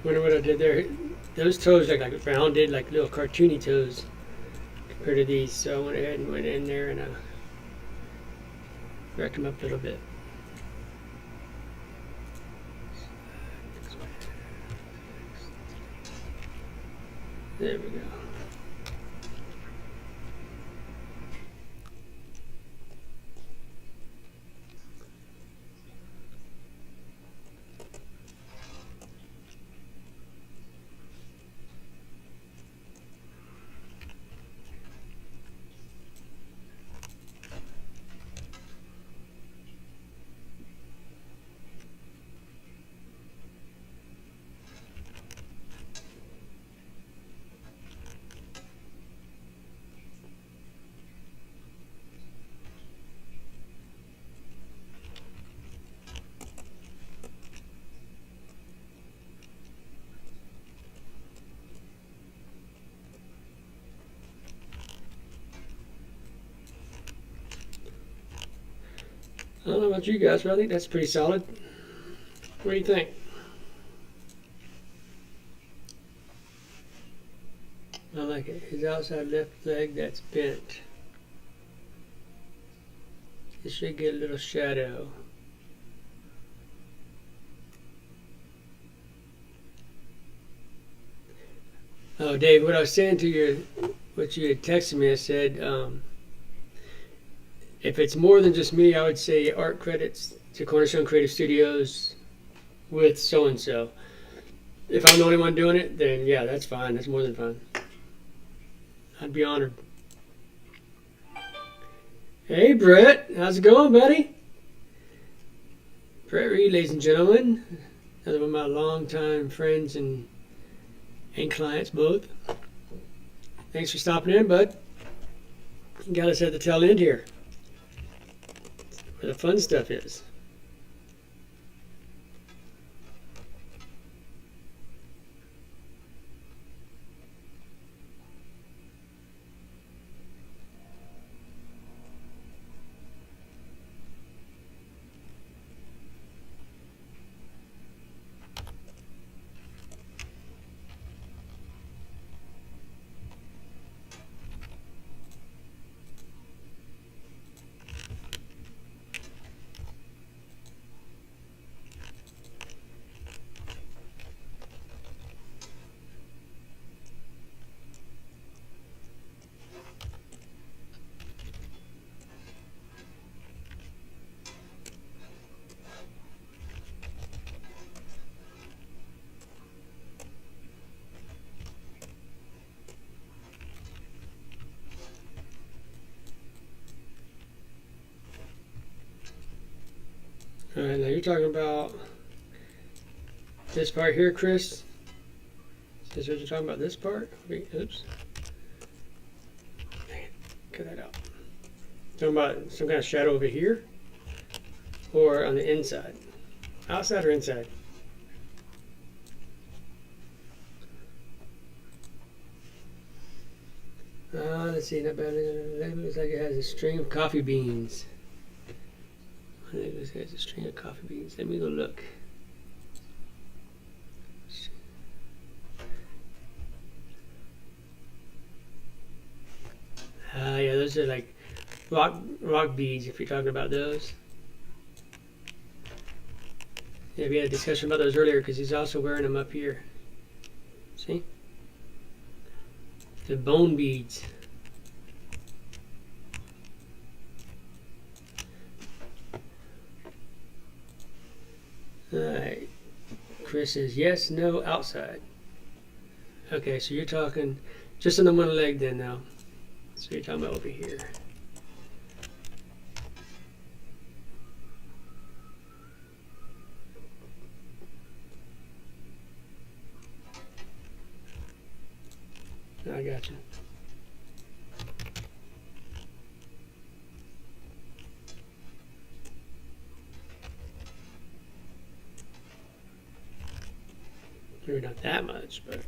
Wonder what I did there. Those toes look like rounded, like little cartoony toes compared to these. So I went ahead and went in there and wrecked them up a little bit. There we go. I don't know about you guys, but I think that's pretty solid. What do you think? I like it. His outside left leg, that's bent. It should get a little shadow. Oh, Dave, what I was saying to you, what you had texted me, I said, if it's more than just me, I would say art credits to Cornerstone Creative Studios with so-and-so. If I'm the only one doing it, then yeah, that's fine. That's more than fine. I'd be honored. Hey, Brett. How's it going, buddy? Brett Reed, ladies and gentlemen. Another one of my longtime friends and clients, both. Thanks for stopping in, bud. You got us at the tail end here, where the fun stuff is. All right, now you're talking about this part here, Chris. Is what you're talking about, this part? Wait, oops. Dang it, cut that out. Talking about some kind of shadow over here? Or on the inside? Outside or inside? Let's see, not bad. It looks like it has a string of coffee beans. I think this has a string of coffee beans. Let me go look. Yeah, those are like rock beads, if you're talking about those. Yeah, we had a discussion about those earlier because he's also wearing them up here. See? The bone beads. Alright. Chris says yes, no, outside. Okay, so you're talking just on the one leg then now. So you're talking about over here. I got you. Maybe not that much, but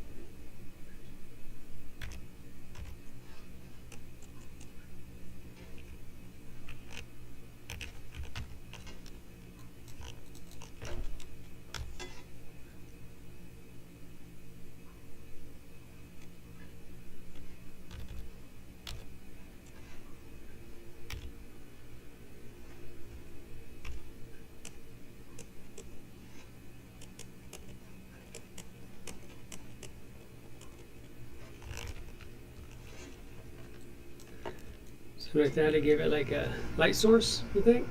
Something like that to give it like a light source, you think?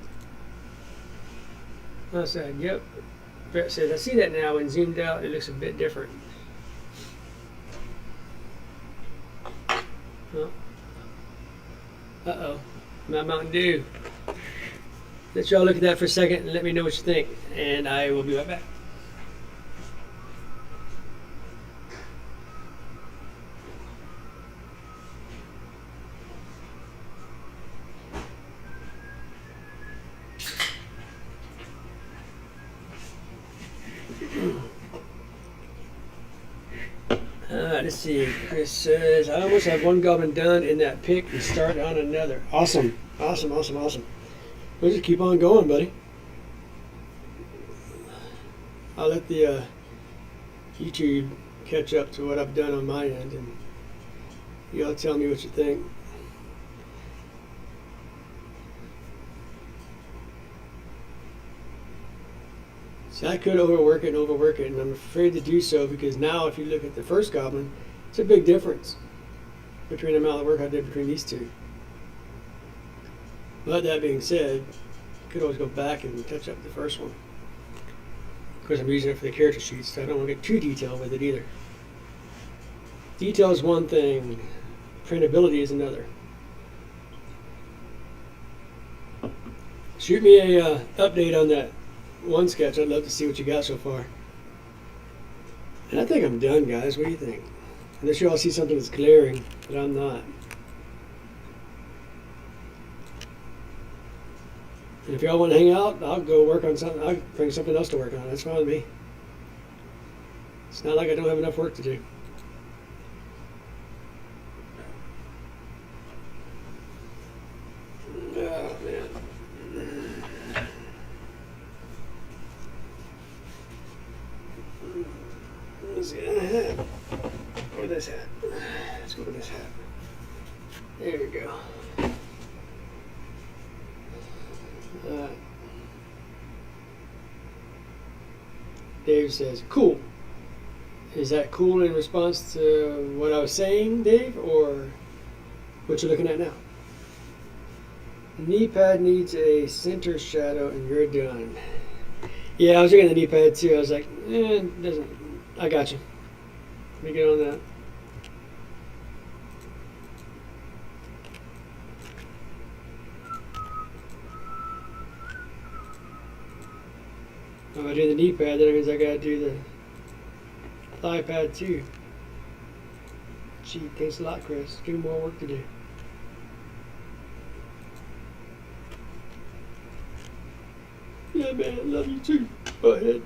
I said, yep. Brett says, I see that now when zoomed out, it looks a bit different. Oh. Uh-oh. My Mountain Dew. Let y'all look at that for a second and let me know what you think. And I will be right back. Let's see. Chris says, I almost have one goblin done in that pick and start on another. Awesome. Awesome, awesome, awesome. We'll just keep on going, buddy. I'll let the YouTube catch up to what I've done on my end, and y'all tell me what you think. See, I could overwork it, and I'm afraid to do so because now if you look at the first goblin, it's a big difference between the amount of work I did between these two. But that being said, you could always go back and touch up the first one. Of course, I'm using it for the character sheets, so I don't want to get too detailed with it either. Detail is one thing, printability is another. Shoot me a update on that one sketch. I'd love to see what you got so far. And I think I'm done, guys. What do you think? Unless you all see something that's glaring, but I'm not. And if y'all want to hang out, I'll go work on something. I'll bring something else to work on. That's fine with me. It's not like I don't have enough work to do. Oh, man. Let's see that hat. Or this hat. Let's go with this hat. There we go. Dave says, cool. Is that cool in response to what I was saying, Dave, or what you're looking at now? Knee pad needs a center shadow and you're done. Yeah, I was looking at the knee pad too. I was like, it doesn't. I got you. Let me get on that. If I do the knee pad, then it means I gotta do the thigh pad too. Gee, thanks a lot, Chris. Give me more work to do. Yeah, man, I love you too. Go ahead.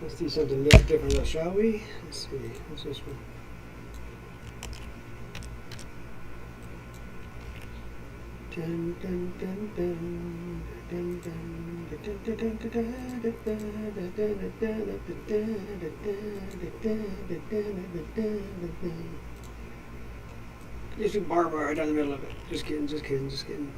Let's do something a little different, shall we? Let's see. What's this one? Dun, dun, dun, dun, dun, dun, dun, dun, dun. Just a bar right down the middle of it. Just kidding, just kidding, just kidding.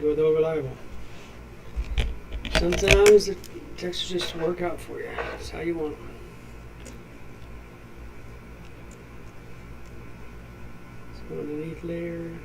Go with over-reliable. Sometimes the textures just work out for you. That's how you want them. So underneath layer.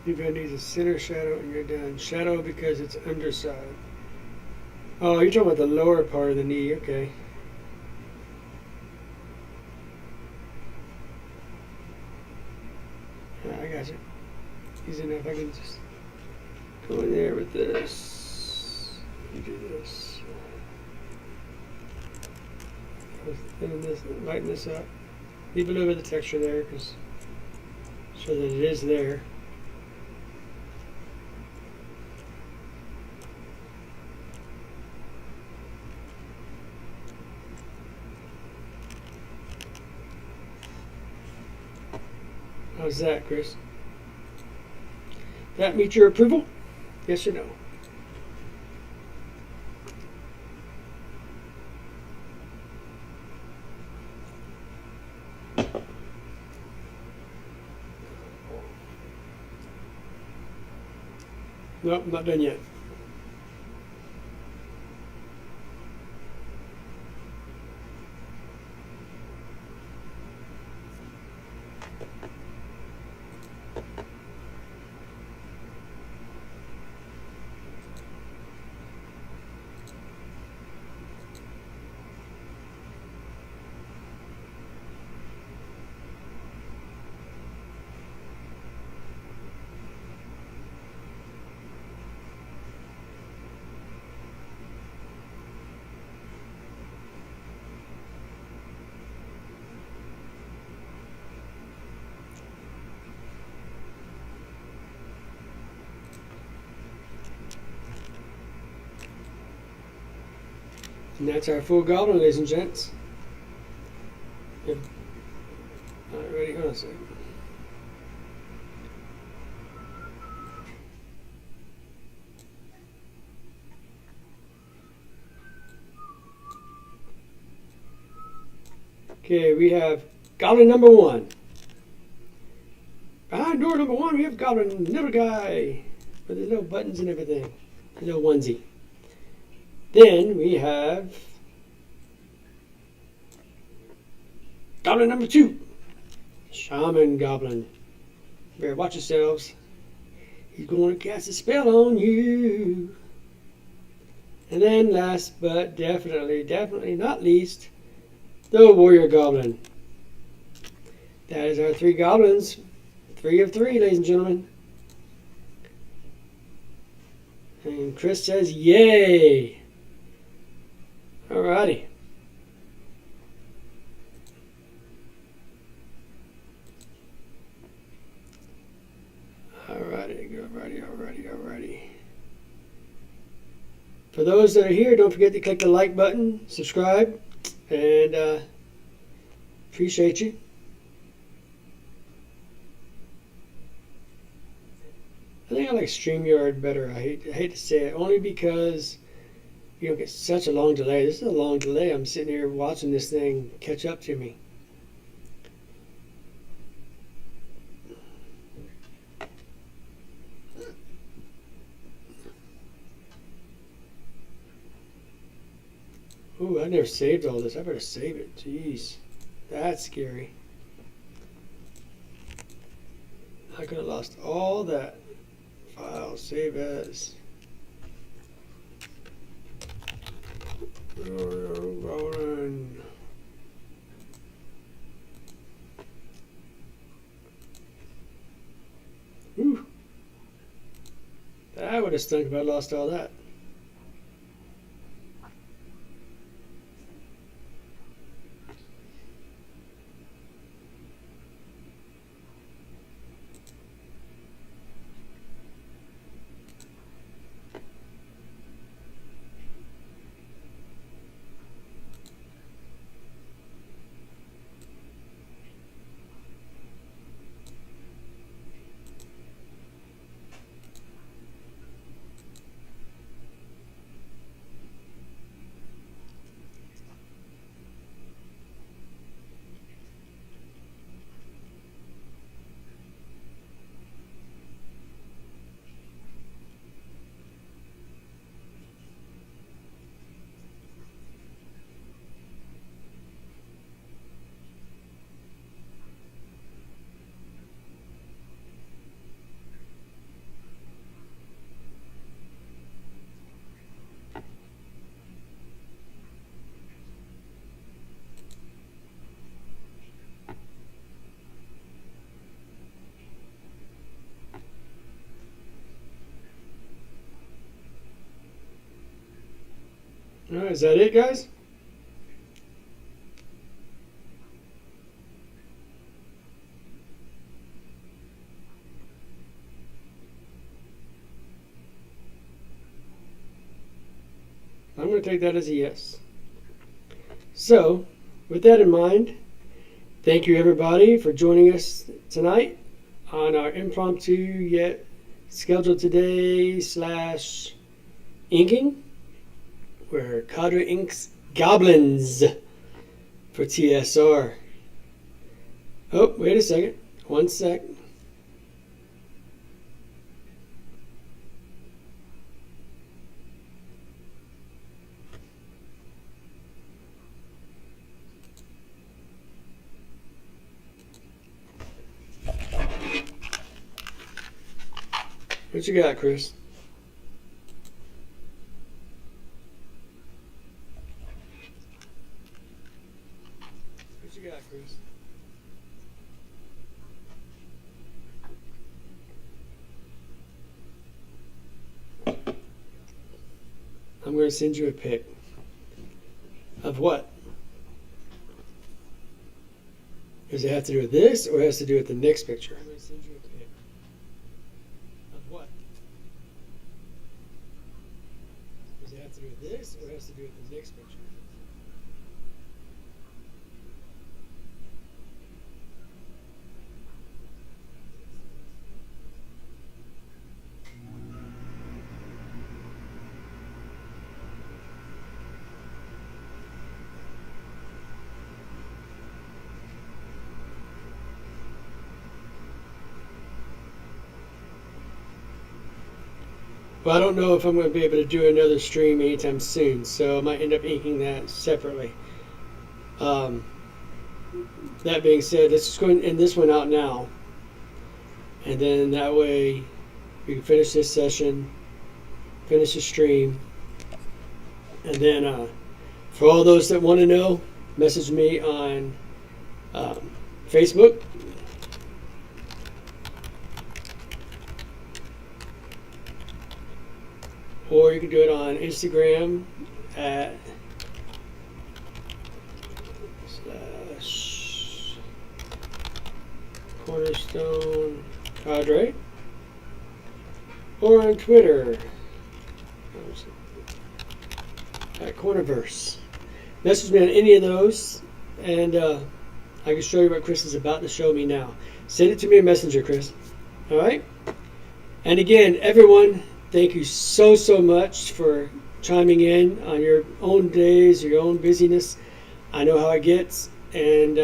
Event needs a center shadow and you're done. Shadow because it's underside. Oh, you're talking about the lower part of the knee. Okay. Yeah, I got you. Easy enough. I can just go in there with this. You do this. Thinning this, lighten this up. Leave a little bit of texture there because so that it is there. How's that, Chris? That meet your approval? Yes or no? Nope, not done yet. And that's our full goblin, ladies and gents. Yep. Alright, ready? Hold on a second. Okay, we have goblin number 1. Behind door number 1, we have goblin little guy with his little buttons and everything. A little onesie. Then we have goblin number 2. Shaman goblin. Better watch yourselves. He's going to cast a spell on you. And then last but definitely not least, the warrior goblin. That is our 3 goblins. 3 of 3, ladies and gentlemen. And Chris says, yay! Alrighty. Alrighty. For those that are here, don't forget to click the like button, subscribe, and appreciate you. I think I like StreamYard better. I hate to say it, only because you don't get such a long delay. This is a long delay. I'm sitting here watching this thing catch up to me. Ooh, I never saved all this. I better save it. Jeez, that's scary. I could have lost all that. File, save as. Rolling. Whew. That would have stunk if I lost all that. All right, is that it, guys? I'm going to take that as a yes. So, with that in mind, thank you everybody for joining us tonight on our impromptu yet scheduled today / inking, where Cadre inks Goblinz for TSR. Oh, wait a second. One sec. What you got, Chris? What you got, Chris? I'm going to send you a pic. Of what? Does it have to do with this, or it has to do with the next picture? I'm going to send you a pic. Of what? Does it have to do with this, or it has to do with the next picture? Well, I don't know if I'm going to be able to do another stream anytime soon, so I might end up inking that separately. That being said, let's just go and end this one out now. And then that way we can finish this session, finish the stream. And then for all those that want to know, message me on Facebook. Or you can do it on Instagram at /Cornerstone Cadre. Or on Twitter at Cornerverse. Message me on any of those, and I can show you what Chris is about to show me now. Send it to me in Messenger, Chris. All right? And again, everyone, thank you so much for chiming in on your own days, your own busyness. I know how it gets, and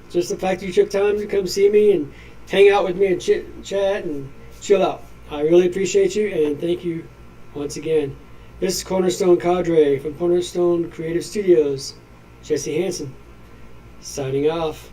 just the fact that you took time to come see me and hang out with me and chat and chill out. I really appreciate you, and thank you once again. This is Cornerstone Cadre from Cornerstone Creative Studios. Jesse Hansen, signing off.